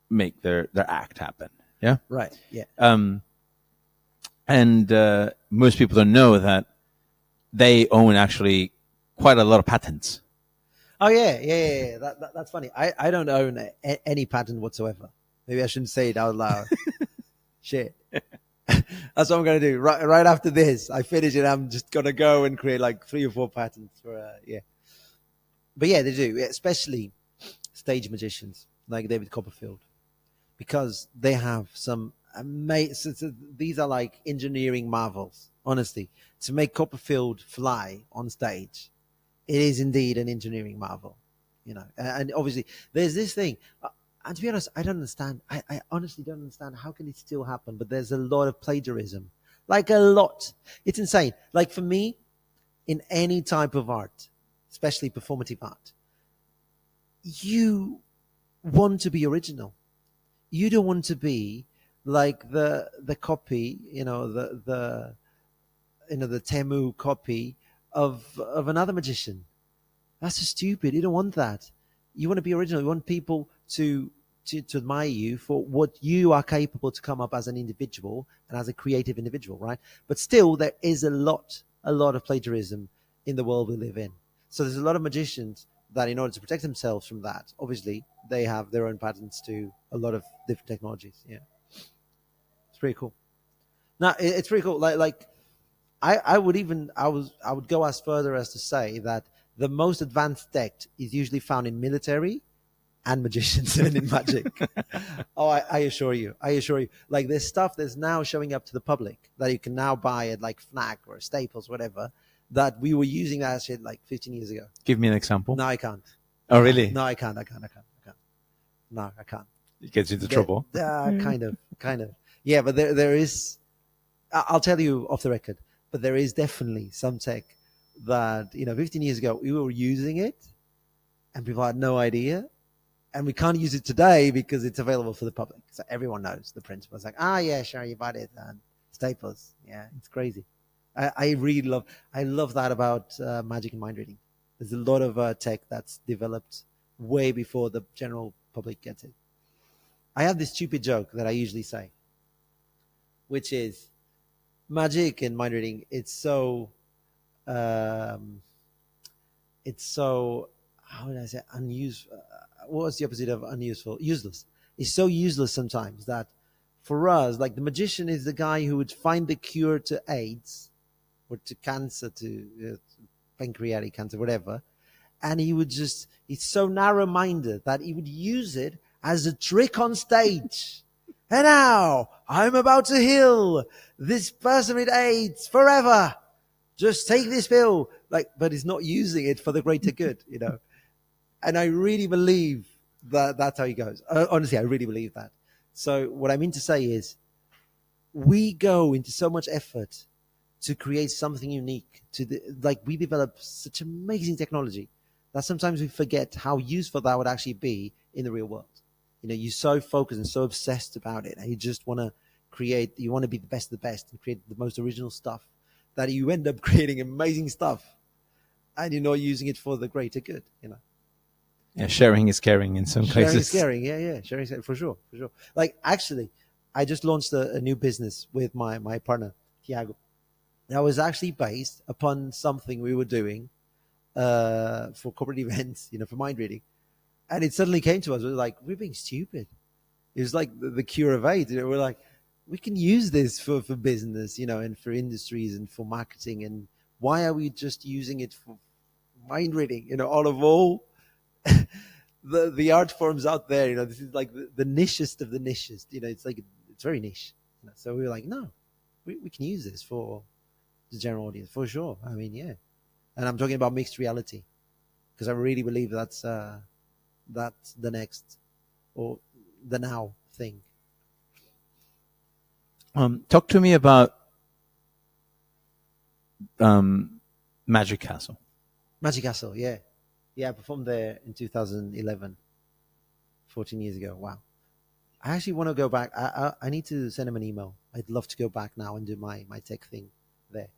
make their act happen. Yeah. Right. Yeah. And most people don't know that they own actually quite a lot of patents. Oh yeah. That's funny. I don't own any patent whatsoever. Maybe I shouldn't say it out loud. Shit. That's what I'm going to do. Right after this, I finish it. I'm just going to go and create like 3 or 4 patents for, But yeah, they do, especially stage magicians like David Copperfield, because they have some amazing, these are like engineering marvels. honestly. To make Copperfield fly on stage, it is indeed an engineering marvel, And obviously, there's this thing. And to be honest, I don't understand. I honestly don't understand how can it still happen. But there's a lot of plagiarism, like a lot. It's insane. Like for me, in any type of art, especially performative art, you want to be original. You don't want to be like the copy, the Temu copy of another magician. That's just stupid. You don't want that. You want to be original. You want people to admire you for what you are capable to come up as an individual and as a creative individual, right? But still, there is a lot of plagiarism in the world we live in. So there's a lot of magicians that, in order to protect themselves from that, obviously they have their own patents to a lot of different technologies. Yeah, it's pretty cool. Now it's pretty cool. Like I would go as further as to say that the most advanced tech is usually found in military and magicians and in magic. Oh, I assure you. Like there's stuff that's now showing up to the public that you can now buy at like Fnac or Staples, whatever, that we were using that shit like 15 years ago. Give me an example. No, I can't. Oh, really? No, I can't. No, I can't. It gets you into trouble. Kind of. Yeah, but there is, I'll tell you off the record, but there is definitely some tech that, 15 years ago, we were using it and people had no idea. And we can't use it today because it's available for the public. So everyone knows the principle. It's like, yeah, sure, you bought it. And Staples. Yeah, it's crazy. I love that about magic and mind reading. There's a lot of tech that's developed way before the general public gets it. I have this stupid joke that I usually say, which is magic and mind reading. It's so, how would I say, unuseful. What was the opposite of unuseful? Useless. It's so useless sometimes that for us, like the magician is the guy who would find the cure to AIDS or to cancer, to pancreatic cancer, whatever. And he's so narrow-minded that he would use it as a trick on stage. And now I'm about to heal this person with AIDS forever. Just take this pill. But he's not using it for the greater good, And I really believe that that's how he goes. Honestly, I really believe that. So what I mean to say is we go into so much effort to create something unique. We develop such amazing technology that sometimes we forget how useful that would actually be in the real world. You're so focused and so obsessed about it, and you just want to create, you want to be the best of the best and create the most original stuff, that you end up creating amazing stuff and you're not using it for the greater good, Yeah, sharing is caring in some cases. Sharing is caring, yeah. Sharing is caring, for sure. Like, actually, I just launched a new business with my partner, Tiago. That was actually based upon something we were doing for corporate events, for mind reading. And it suddenly came to us. We were like, we're being stupid. It was like the cure of AIDS. We're like, we can use this for business, and for industries and for marketing. And why are we just using it for mind reading? All of all the art forms out there, this is like the nichest of the nichest. It's very niche. So we were like, no, we can use this for the general audience for sure. I mean, yeah. And I'm talking about mixed reality because I really believe that's the next or the now thing. Talk to me about Magic Castle. Magic Castle, yeah. Yeah, I performed there in 2011, 14 years ago. Wow. I actually want to go back. I need to send him an email. I'd love to go back now and do my tech thing there.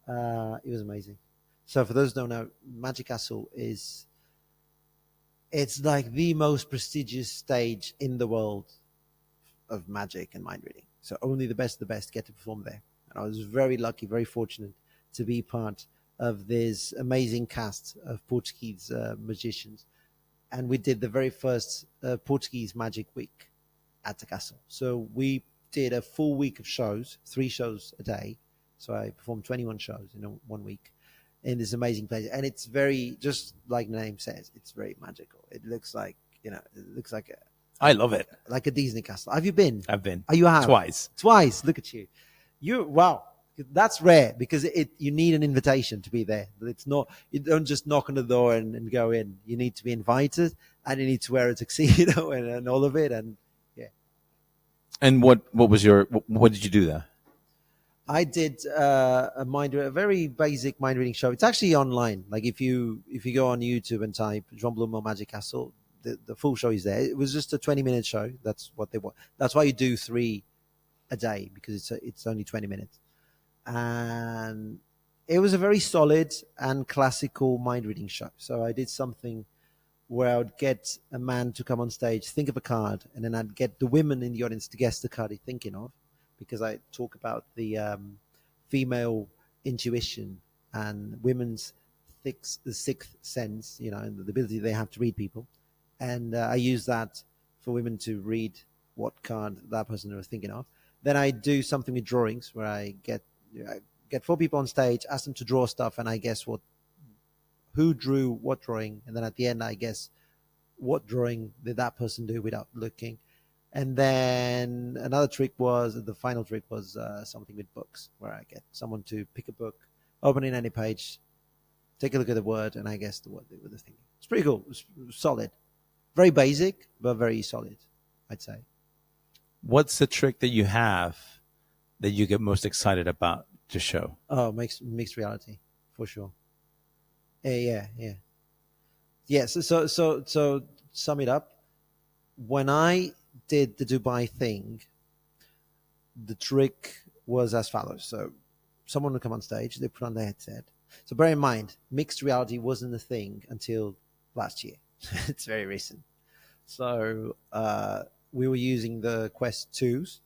It was amazing. So for those who don't know, Magic Castle it's like the most prestigious stage in the world of magic and mind reading. So only the best of the best get to perform there. And I was very lucky, very fortunate to be part of this amazing cast of Portuguese magicians. And we did the very first Portuguese Magic Week at the castle. So we did a full week of shows, 3 shows a day. So I performed 21 shows in 1 week in this amazing place. And it's very, just like the name says, it's very magical. It looks like, I love it. Like a Disney castle. Have you been? I've been. Oh, you have? Twice. Look at you. Wow. That's rare because you need an invitation to be there. It's not, you don't just knock on the door and go in. You need to be invited, and you need to wear a tuxedo and all of it. And yeah. And what did you do there? I did a very basic mind reading show. It's actually online. Like if you go on YouTube and type João Blümel Magic Castle, the full show is there. It was just a 20-minute show. That's what they want. That's why you do 3 a day, because it's only 20 minutes. And it was a very solid and classical mind reading show. So I did something where I would get a man to come on stage, think of a card, and then I'd get the women in the audience to guess the card he's thinking of, because I talk about the female intuition and women's the sixth sense, and the ability they have to read people. And I use that for women to read what card that person was thinking of. Then I do something with drawings where I get 4 people on stage, ask them to draw stuff, and I guess who drew what drawing, and then at the end I guess what drawing did that person do without looking. And then the final trick was something with books, where I get someone to pick a book, open in any page, take a look at the word, and I guess the word they were thinking. It's pretty cool. It's solid. Very basic, but very solid, I'd say. What's the trick that you have that you get most excited about to show? Oh, mixed reality, for sure. Yeah. So sum it up. When I did the Dubai thing, the trick was as follows. So someone would come on stage, they put on their headset. So bear in mind, mixed reality wasn't a thing until last year. It's very recent. So we were using the Quest 2s,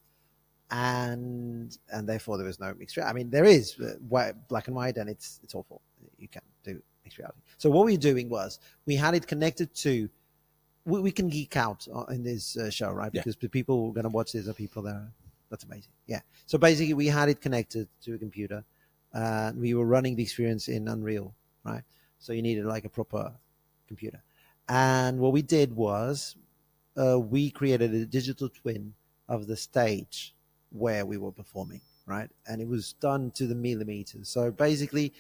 and therefore there was no mixed reality. I mean, there is black and white, and it's awful. You can't do mixed reality. So what we were doing was we had it connected to. We can geek out in this show, right? Because the people who are going to watch this are people there. That's amazing. Yeah. So basically, we had it connected to a computer. We were running the experience in Unreal, right? So you needed like a proper computer. And what we did was we created a digital twin of the stage where we were performing, right? And it was done to the millimeters. So basically,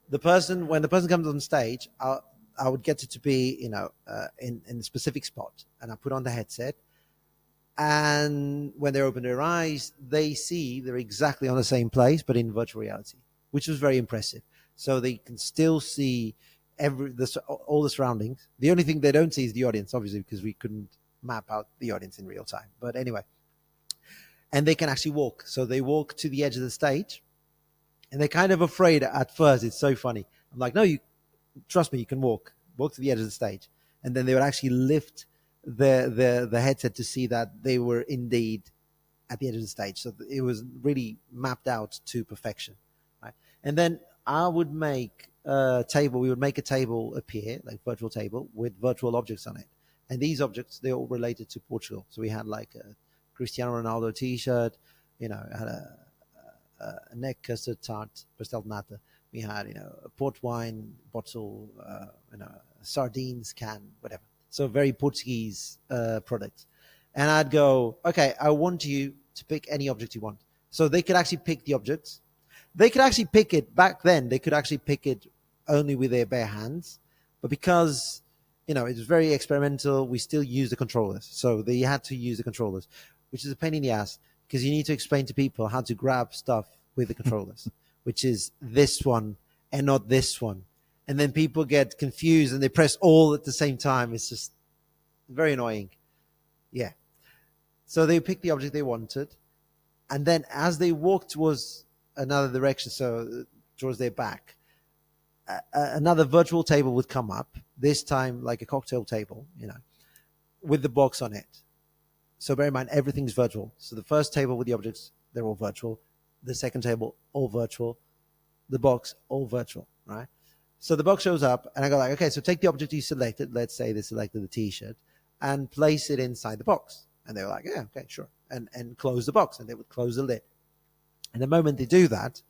when the person comes on stage, I would get it to be, in a specific spot, and I put on the headset. And when they open their eyes, they see they're exactly on the same place, but in virtual reality, which was very impressive. So they can still see all the surroundings. The only thing they don't see is the audience, obviously, because we couldn't map out the audience in real time. But anyway, and they can actually walk. So they walk to the edge of the stage, and they're kind of afraid at first. It's so funny. I'm like, no, trust me, you can walk to the edge of the stage. And then they would actually lift the headset to see that they were indeed at the edge of the stage. So it was really mapped out to perfection, right? And then I would make a table. We would make a table appear, like virtual table, with virtual objects on it. And these objects, they're all related to Portugal. So we had like a Cristiano Ronaldo T-shirt, had a neck custard tart, pastel de nata. We had, a port wine bottle, a sardines can, whatever. So very Portuguese products. And I'd go, okay, I want you to pick any object you want. So they could actually pick the objects. They could actually pick it back then. They could actually pick it only with their bare hands. But because, it was very experimental, we still use the controllers. So they had to use the controllers, which is a pain in the ass, because you need to explain to people how to grab stuff with the controllers, which is this one and not this one. And then people get confused and they press all at the same time. It's just very annoying. Yeah. So they picked the object they wanted. And then as they walked towards another direction, so towards their back, another virtual table would come up, this time like a cocktail table, with the box on it. So bear in mind, everything's virtual. So the first table with the objects, they're all virtual. The second table, all virtual. The box, all virtual, right? So the box shows up, and I go like, okay, so take the object you selected. Let's say they selected the T-shirt, and place it inside the box. And they were like, yeah, okay, sure. And close the box, and they would close the lid. And the moment they do that,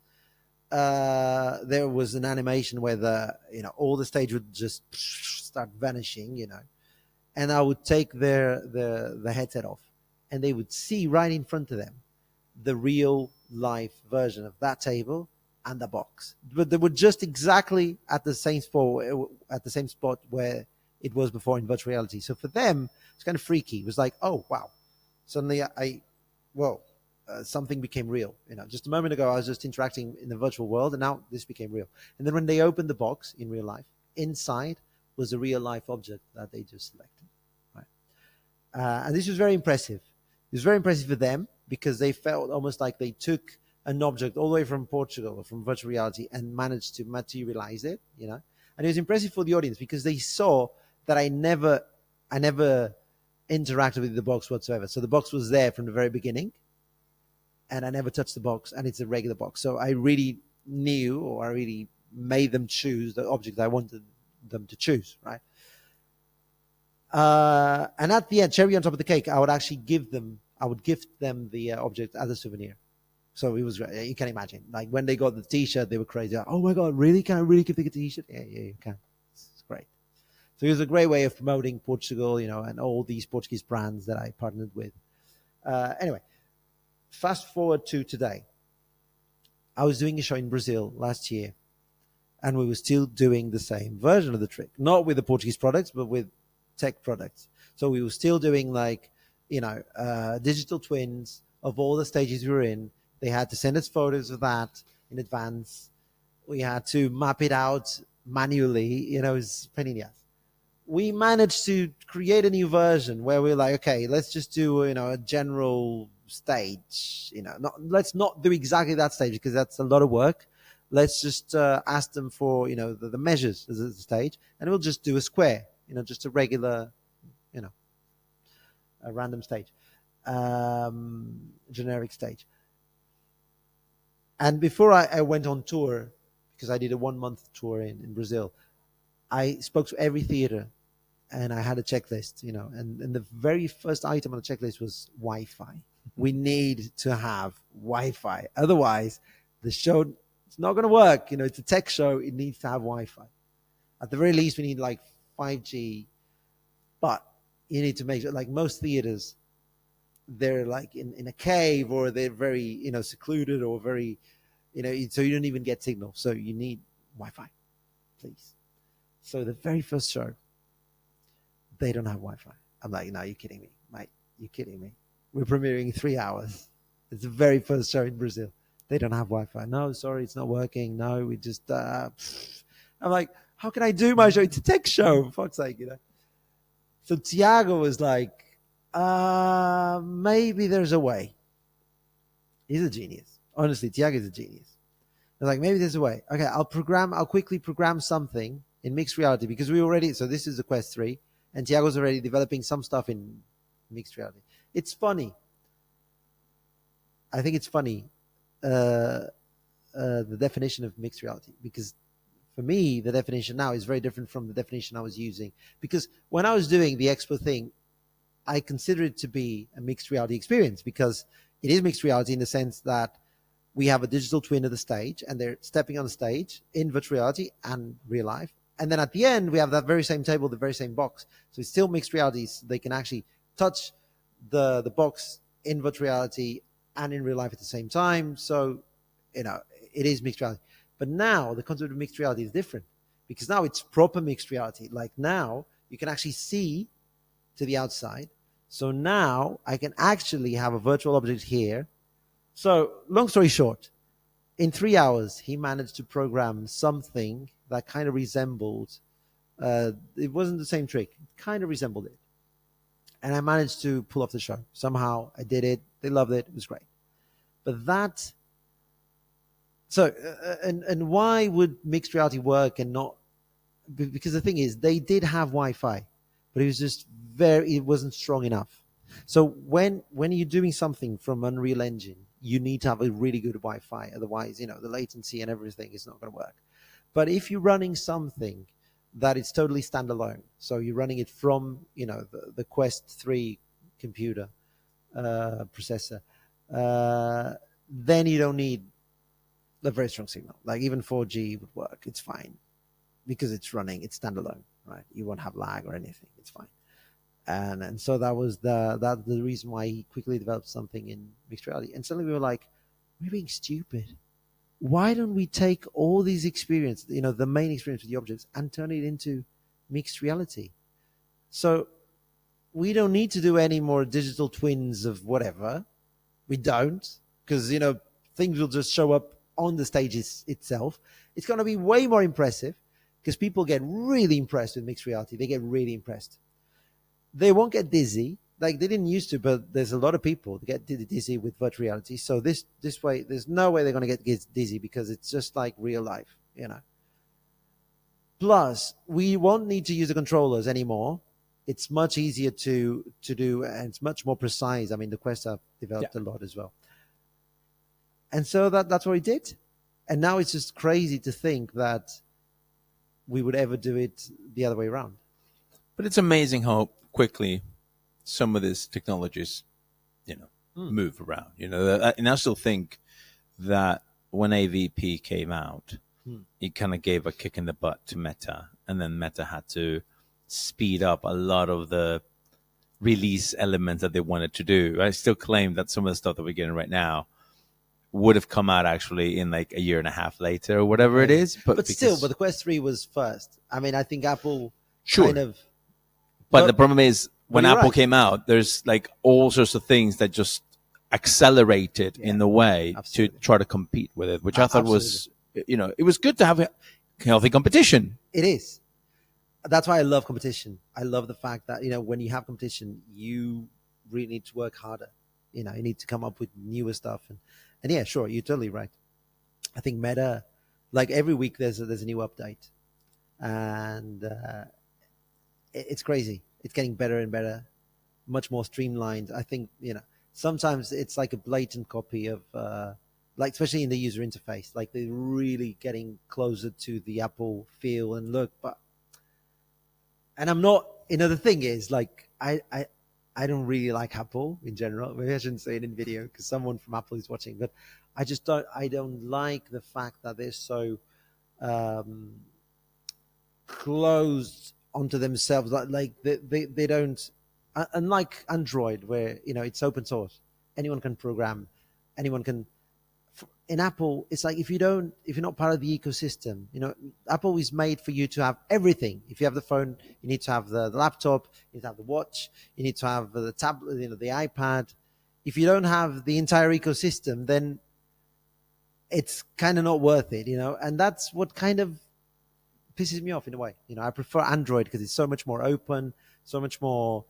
there was an animation where all the stage would just start vanishing, and I would take the headset off, and they would see right in front of them the real life version of that table and the box, but they were just exactly at the same spot where it was before in virtual reality. So for them, it's kind of freaky. It was like, oh wow, suddenly something became real. Just a moment ago I was just interacting in the virtual world, and now this became real. And then when they opened the box in real life, inside was a real life object that they just selected. Right? And this was very impressive. It was very impressive for them because they felt almost like they took an object all the way from Portugal or from virtual reality and managed to materialize it. And it was impressive for the audience because they saw that I never interacted with the box whatsoever. So the box was there from the very beginning, and I never touched the box, and it's a regular box. So I really knew, or I really made them choose the object I wanted them to choose, right? And at the end, cherry on top of the cake, I would gift them the object as a souvenir. So it was great. You can imagine, like when they got the T-shirt, they were crazy. Oh my God, really? Can I really give the T-shirt? Yeah, you can. It's great. So it was a great way of promoting Portugal, and all these Portuguese brands that I partnered with. Anyway, fast forward to today. I was doing a show in Brazil last year, and we were still doing the same version of the trick, not with the Portuguese products, but with tech products. So we were still doing digital twins of all the stages we were in. They had to send us photos of that in advance. We had to map it out manually. It was a pain in the ass. We managed to create a new version where we're like, okay, let's just do, a general stage. Let's not do exactly that stage because that's a lot of work. Let's just ask them for, the measures as a stage, and we'll just do a square, just a regular, a random stage, generic stage. And before I went on tour, because I did a 1-month tour in Brazil, I spoke to every theater, and I had a checklist, and the very first item on the checklist was Wi-Fi. We need to have Wi-Fi. Otherwise, the show, it's not going to work. It's a tech show. It needs to have Wi-Fi. At the very least, we need 5G, but you need to make sure, most theaters, they're in a cave, or they're very, secluded, or very, so you don't even get signal. So you need Wi-Fi, please. So the very first show, they don't have Wi-Fi. I'm like, no, you're kidding me, mate. You're kidding me. We're premiering 3 hours. It's the very first show in Brazil. They don't have Wi-Fi. No, sorry, it's not working. No, we just, I'm like, how can I do my show? It's a tech show, for fuck's sake, So Tiago was like, maybe there's a way. He's a genius. Honestly, Tiago is a genius. I was like, maybe there's a way. Okay, I'll quickly program something in mixed reality, because so this is the Quest 3, and Tiago's already developing some stuff in mixed reality. It's funny. I think it's funny, the definition of mixed reality, because for me, the definition now is very different from the definition I was using. Because when I was doing the Expo thing, I consider it to be a mixed reality experience, because it is mixed reality in the sense that we have a digital twin of the stage, and they're stepping on the stage in virtual reality and real life. And then at the end, we have that very same table, the very same box. So it's still mixed reality. So they can actually touch the box in virtual reality and in real life at the same time. So, it is mixed reality. But now the concept of mixed reality is different, because now it's proper mixed reality. Like now you can actually see to the outside. So now I can actually have a virtual object here. So long story short, in 3 hours, he managed to program something that kind of resembled, it wasn't the same trick, it kind of resembled it. And I managed to pull off the show. Somehow I did it. They loved it. It was great. But that, so, and why would mixed reality work and not, because the thing is, they did have Wi-Fi, but it was just it wasn't strong enough. So when you're doing something from Unreal Engine, you need to have a really good Wi-Fi. Otherwise, the latency and everything is not going to work. But if you're running something that is totally standalone, so you're running it from, the Quest 3 computer processor, then you don't need a very strong signal. Like even 4G would work. It's fine because it's running, it's standalone, right? You won't have lag or anything. It's fine. And so that was the reason why he quickly developed something in mixed reality. And suddenly we were like, we're being stupid. Why don't we take all these experience, the main experience with the objects, and turn it into mixed reality? So we don't need to do any more digital twins of whatever. We don't, because things will just show up on the stage itself. It's going to be way more impressive, because people get really impressed with mixed reality. They get really impressed. They won't get dizzy like they didn't used to, but there's a lot of people that get dizzy with virtual reality. So this way, there's no way they're going to get dizzy, because it's just like real life, Plus, we won't need to use the controllers anymore. It's much easier to do, and it's much more precise. I mean, the Quest have developed a lot as well. And so that's what we did. And now it's just crazy to think that we would ever do it the other way around. But it's amazing how quickly some of these technologies, move around. And I still think that when AVP came out, it kind of gave a kick in the butt to Meta, and then Meta had to speed up a lot of the release elements that they wanted to do. I still claim that some of the stuff that we're getting right now would have come out actually in like a year and a half later or whatever it is. But the Quest 3 was first. I mean, I think Apple kind of... But the problem is, when Apple came out, there's like all sorts of things that just accelerated in the way to try to compete with it, which I thought was, it was good to have a healthy competition. It is. That's why I love competition. I love the fact that, when you have competition, you really need to work harder. You need to come up with newer stuff. And yeah, sure, you're totally right. I think Meta, like every week there's a new update. And it's crazy. It's getting better and better, much more streamlined. I think, sometimes it's like a blatant copy of, like, especially in the user interface, like they're really getting closer to the Apple feel and look. And I'm not, the thing is, like, I don't really like Apple in general. Maybe I shouldn't say it in video because someone from Apple is watching, but I don't like the fact that they're so closed onto themselves. Like they don't, unlike Android, where it's open source, anyone can program, anyone can. In Apple, it's like if you're not part of the ecosystem, Apple is made for you to have everything. If you have the phone, you need to have the laptop, you need to have the watch, you need to have the tablet, the iPad. If you don't have the entire ecosystem, then it's kind of not worth it, and that's what kind of pisses me off in a way. I prefer Android because it's so much more open, so much more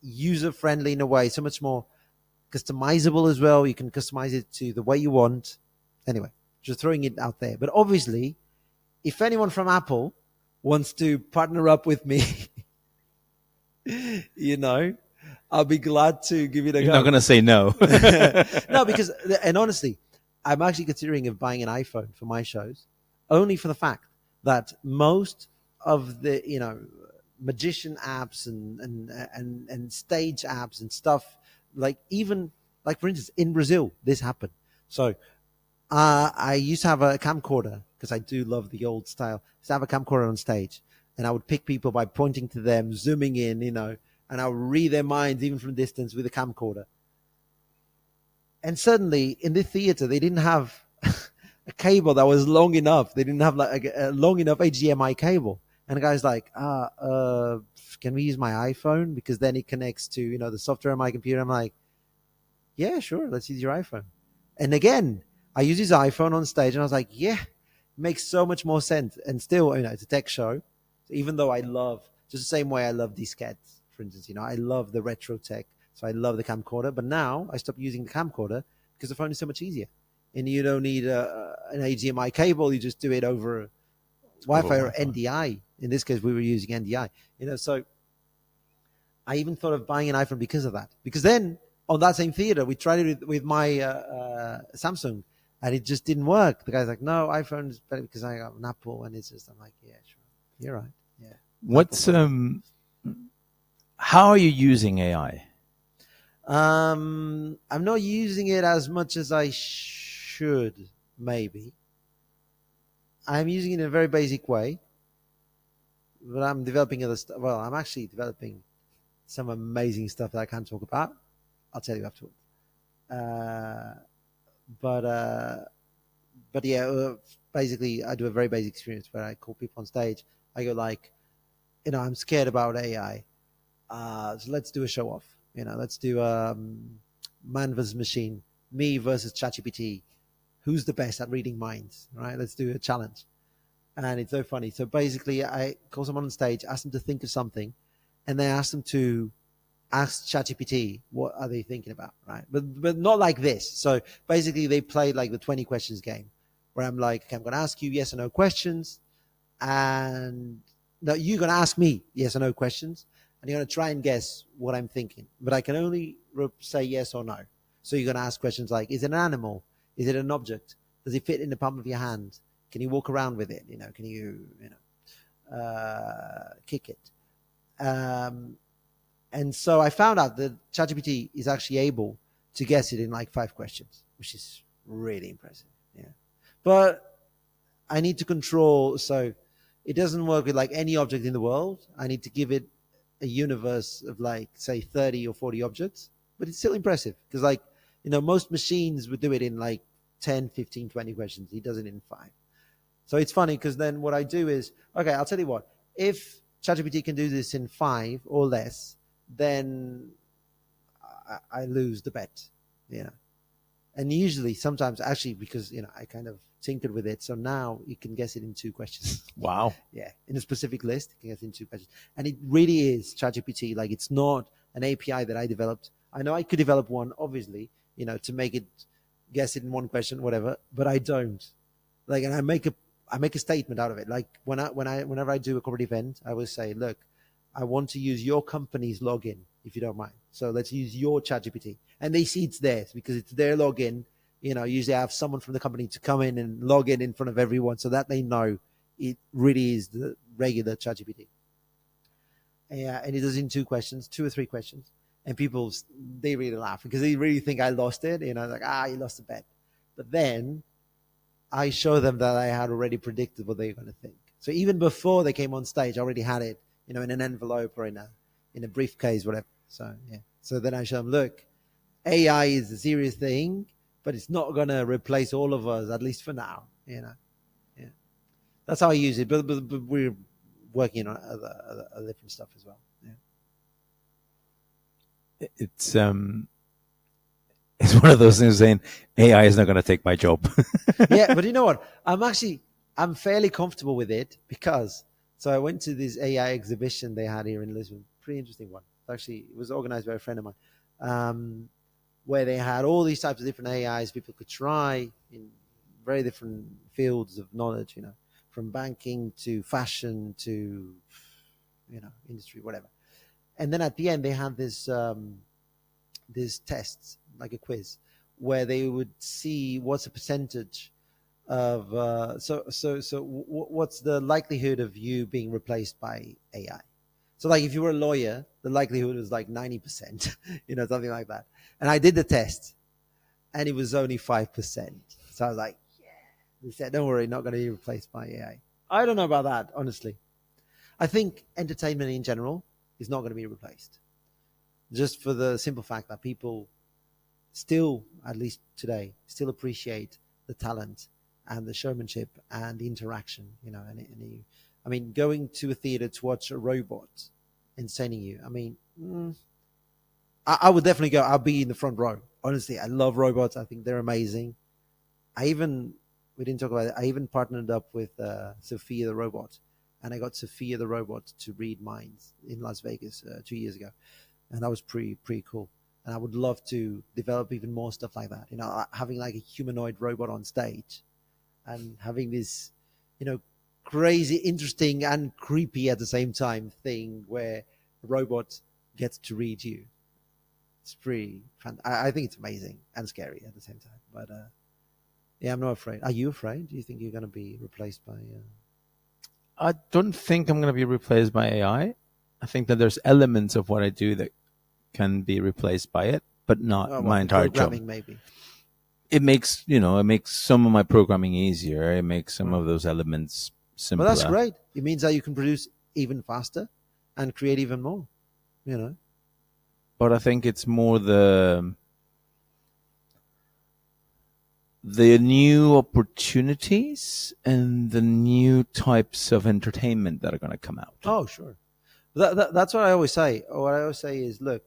user-friendly in a way, so much more customizable as well. You can customize it to the way you want. Anyway, just throwing it out there. But obviously, if anyone from Apple wants to partner up with me, I'll be glad to give it a go. You're not going to say no. No, because, and honestly, I'm actually considering of buying an iPhone for my shows, only for the fact that most of the, magician apps and stage apps and stuff, like even like for instance in Brazil this happened. So I used to have a camcorder because I do love the old style. I used to have a camcorder on stage, and I would pick people by pointing to them, zooming in, and I would read their minds even from distance with a camcorder. And suddenly in the theater they didn't have a cable that was long enough. They didn't have like a long enough HDMI cable. And the guy's like, can we use my iPhone? Because then it connects to, the software on my computer. I'm like, yeah, sure. Let's use your iPhone. And again, I use his iPhone on stage, and I was like, yeah, it makes so much more sense. And still, it's a tech show. So even though I love, just the same way I love diskettes, for instance, I love the retro tech. So I love the camcorder. But now I stopped using the camcorder because the phone is so much easier. And you don't need an HDMI cable. You just do it over Wi-Fi or NDI. In this case, we were using NDI. So I even thought of buying an iPhone because of that. Because then on that same theater, we tried it with my Samsung, and it just didn't work. The guy's like, no, iPhone is better because I got an Apple, and it's just, I'm like, yeah, sure, you're right. Yeah. What's how are you using AI? I'm not using it as much as I should, maybe. I'm using it in a very basic way. but I'm developing other stuff. Well, I'm actually developing some amazing stuff that I can't talk about. I'll tell you afterwards. But yeah, basically, I do a very basic experience where I call people on stage. I go like, I'm scared about AI. So let's do a show off. Let's do man versus machine, me versus ChatGPT. Who's the best at reading minds? Right? Let's do a challenge. And it's so funny. So basically, I call someone on stage, ask them to think of something, and then ask them to ask ChatGPT what are they thinking about, right? But not like this. So basically, they play like the 20 questions game, where I'm like, okay, I'm going to ask you yes or no questions, and no, you're going to ask me yes or no questions, and you're going to try and guess what I'm thinking. But I can only say yes or no. So you're going to ask questions like, is it an animal? Is it an object? Does it fit in the palm of your hand? Can you walk around with it? Can you kick it? And so I found out that ChatGPT is actually able to guess it in like 5 questions, which is really impressive. Yeah. But I need to control, so it doesn't work with like any object in the world. I need to give it a universe of like, say, 30 or 40 objects, but it's still impressive because like, most machines would do it in like 10, 15, 20 questions. He does it in 5. So it's funny because then what I do is, okay, I'll tell you what, if ChatGPT can do this in 5 or less, then I lose the bet, And usually, sometimes, actually, because, I kind of tinkered with it, so now you can guess it in 2 questions. Wow. Yeah, in a specific list, you can guess it in 2 questions. And it really is ChatGPT. Like, it's not an API that I developed. I know I could develop one, obviously, to make it guess it in 1 question, whatever, but I don't. Like, and I make a statement out of it. Like, whenever I do a corporate event, I will say, look, I want to use your company's login, if you don't mind. So let's use your ChatGPT. And they see it's theirs because it's their login. Usually I have someone from the company to come in and log in front of everyone so that they know it really is the regular ChatGPT. And it does in 2 questions, 2 or 3 questions. And people, they really laugh because they really think I lost it. Like, you lost the bet. But then I show them that I had already predicted what they were going to think. So even before they came on stage, I already had it, in an envelope or in a briefcase, whatever. So, yeah. So then I show them, look, AI is a serious thing, but it's not going to replace all of us, at least for now, Yeah. That's how I use it. But we're working on other different stuff as well. Yeah. It's one of those things saying AI is not going to take my job. Yeah, but you know what? I'm fairly comfortable with it because, so I went to this AI exhibition they had here in Lisbon. Pretty interesting one. Actually, it was organized by a friend of mine, where they had all these types of different AIs people could try in very different fields of knowledge, from banking to fashion to, industry, whatever. And then at the end, they had this tests, like a quiz, where they would see what's the percentage of what's the likelihood of you being replaced by AI. So like if you were a lawyer, the likelihood was like 90%, something like that. And I did the test, and it was only 5%. So I was like, yeah. They said, don't worry, not going to be replaced by AI. I don't know about that, honestly. I think entertainment in general is not going to be replaced, just for the simple fact that people still, at least today, still appreciate the talent and the showmanship and the interaction, I mean, going to a theater to watch a robot entertaining you, I would definitely go. I'll be in the front row. Honestly, I love robots. I think they're amazing. We didn't talk about it. I even partnered up with Sophia the robot, and I got Sophia the robot to read minds in Las Vegas 2 years ago. And that was pretty cool. And I would love to develop even more stuff like that. Having like a humanoid robot on stage and having this, crazy, interesting and creepy at the same time thing where a robot gets to read you. It's pretty fun. I think it's amazing and scary at the same time. But yeah, I'm not afraid. Are you afraid? Do you think you're going to be replaced by... I don't think I'm going to be replaced by AI. I think that there's elements of what I do that can be replaced by it, but not my entire job. Maybe. It makes some of my programming easier. It makes some of those elements simpler. Well, that's great. It means that you can produce even faster and create even more, you know. But I think it's more the new opportunities and the new types of entertainment that are going to come out. Oh, sure. That's what I always say. What I always say is, look,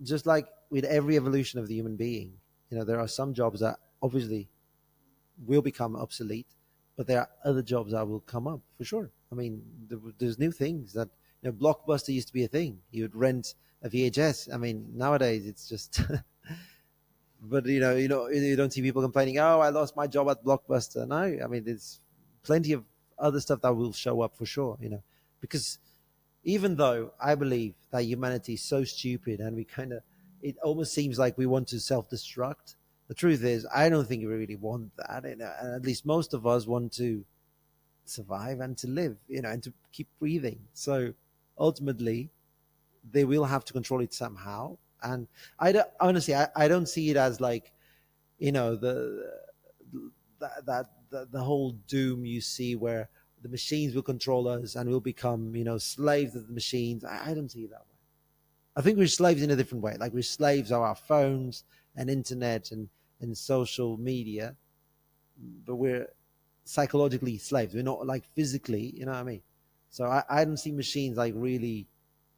just like with every evolution of the human being, you know, there are some jobs that obviously will become obsolete, but there are other jobs that will come up for sure. I mean, there's new things that, you know, Blockbuster used to be a thing. You would rent a VHS. I mean, nowadays it's just, but you don't see people complaining, oh, I lost my job at Blockbuster. No, I mean, there's plenty of other stuff that will show up for sure, you know, because even though I believe that humanity is so stupid and it almost seems like we want to self-destruct. The truth is, I don't think we really want that. And at least most of us want to survive and to live, you know, and to keep breathing. So ultimately, they will have to control it somehow. And honestly, I don't see it as like, you know, the whole doom you see where the machines will control us and we'll become, you know, slaves of the machines. I don't see it that way. I think we're slaves in a different way. Like we're slaves of our phones and internet and social media, but we're psychologically slaves. We're not like physically, you know what I mean? So I don't see machines like really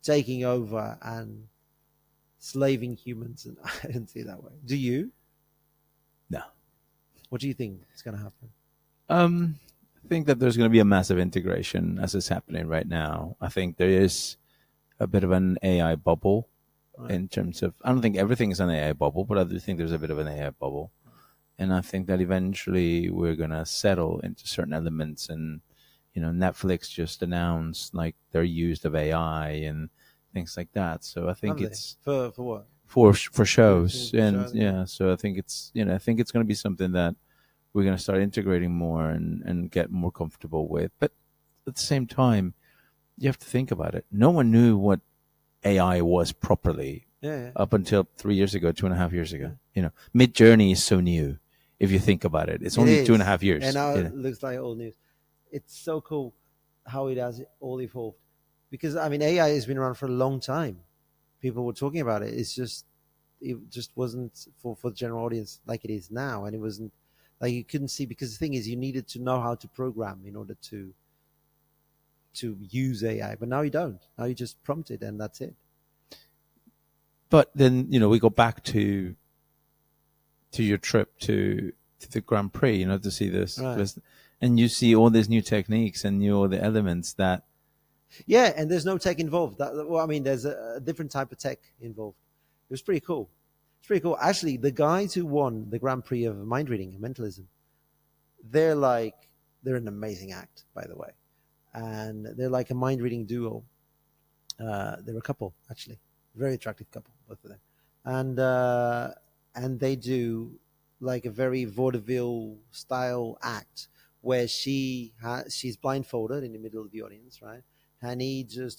taking over and slaving humans, and I don't see it that way. Do you? No. What do you think is going to happen? I think that there's going to be a massive integration as is happening right now. I think there is a bit of an AI bubble in terms of, I don't think everything is an AI bubble, but I do think there's a bit of an AI bubble. And I think that eventually we're going to settle into certain elements. And, you know, Netflix just announced like their use of AI and things like that. So I think it's for what? For shows. For And shows, yeah, so I think it's, you know, I think it's going to be something that we're going to start integrating more and get more comfortable with. But at the same time, you have to think about it. No one knew what AI was properly up until 3 years ago, 2.5 years ago. You know, Mid-Journey is so new. If you think about it, it's only 2.5 years. And now it looks like old news. It's so cool how it has all evolved. Because, I mean, AI has been around for a long time. People were talking about it. It just wasn't for the general audience like it is now. And it wasn't like you couldn't see, because the thing is, you needed to know how to program in order to use AI. But now you don't. Now you just prompt it and that's it. But then, you know, we go back to your trip to the Grand Prix, you know, to see this. Right. And you see all these new techniques and all the elements that... Yeah, and there's no tech involved. Well, I mean, there's a different type of tech involved. It was pretty cool. It's pretty cool. Actually, the guys who won the Grand Prix of mind reading and mentalism, they're an amazing act, by the way. And they're like a mind reading duo. They're a couple, actually. Very attractive couple, both of them. And they do like a very vaudeville style act where she's blindfolded in the middle of the audience, right? And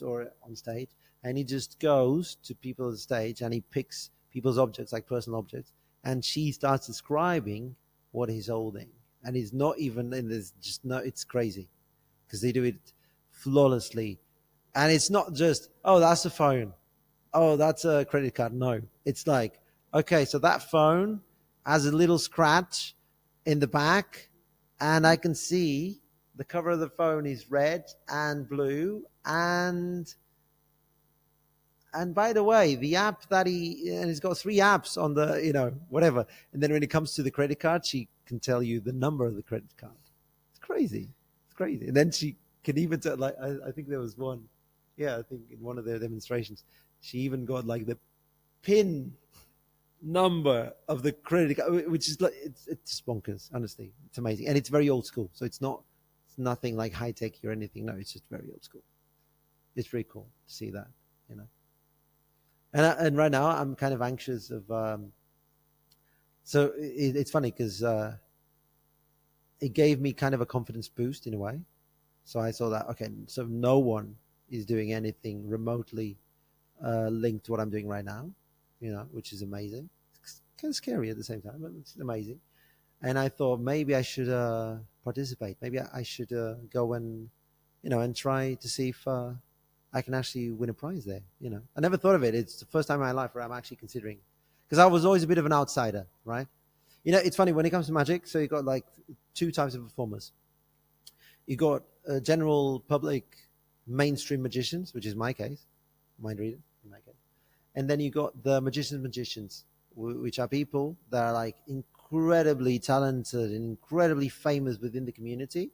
or on stage, and he just goes to people on the stage and he picks people's objects, like personal objects, and she starts describing what he's holding. And he's not even in this, it's crazy because they do it flawlessly. And it's not just, oh, that's a phone. Oh, that's a credit card. No, it's like, okay, so that phone has a little scratch in the back, and I can see the cover of the phone is red and blue, and by the way, the app that he's got 3 apps on the, you know, whatever. And then when it comes to the credit card, she can tell you the number of the credit card. It's crazy. It's crazy. And then she can even tell, like, I think there was one. Yeah, I think in one of their demonstrations, she even got like the PIN number of the credit card, which is like, it's bonkers, honestly. It's amazing. And it's very old school. So it's nothing like high tech or anything. No, it's just very old school. It's pretty cool to see that, you know. And right now I'm kind of anxious of, so it's funny because it gave me kind of a confidence boost in a way. So I saw that, okay, so no one is doing anything remotely linked to what I'm doing right now, you know, which is amazing. It's kind of scary at the same time, but it's amazing. And I thought maybe I should participate. Maybe I should go and, and try to see if I can actually win a prize there. I never thought of it. It's the first time in my life where I'm actually considering, because I was always a bit of an outsider, right? It's funny when it comes to magic. So you got like two types of performers. You got general public mainstream magicians, which is my case, mind reader in my case. And then you got the magicians, which are people that are like incredibly talented and incredibly famous within the community.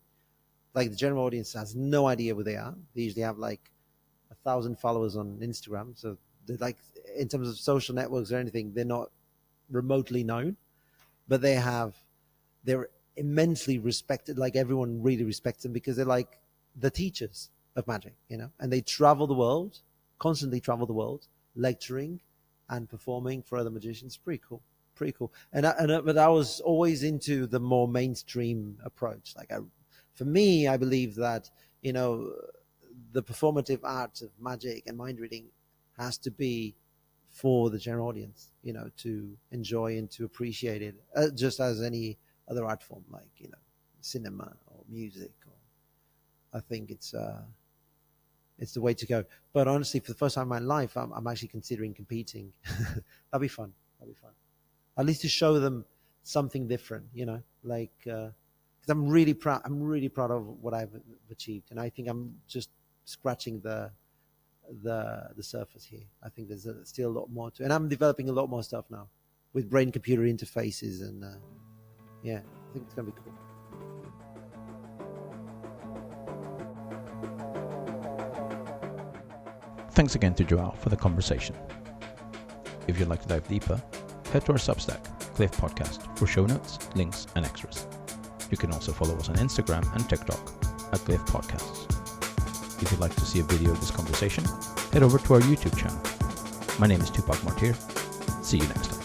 Like the general audience has no idea who they are. They usually have like 1,000 followers on Instagram. So they're like, in terms of social networks or anything, they're not remotely known, but they're immensely respected. Like everyone really respects them because they're like the teachers of magic, and they constantly travel the world, lecturing and performing for other magicians. Pretty cool. But I was always into the more mainstream approach. Like for me, I believe that, the performative art of magic and mind reading has to be for the general audience, to enjoy and to appreciate it, just as any other art form, like, cinema or music. I think it's the way to go. But honestly, for the first time in my life, I'm actually considering competing. That'd be fun. At least to show them something different, like, because I'm really proud of what I've achieved. And I think I'm just scratching the surface here. I think there's still a lot more to, and I'm developing a lot more stuff now with brain-computer interfaces, and I think it's gonna be cool. Thanks again to Joao for the conversation. If you'd like to dive deeper, head to our Substack, glyph-podcast, for show notes, links, and extras. You can also follow us on Instagram and TikTok at glyph-podcasts. If you'd like to see a video of this conversation, head over to our YouTube channel. My name is Tupac Martyr. See you next time.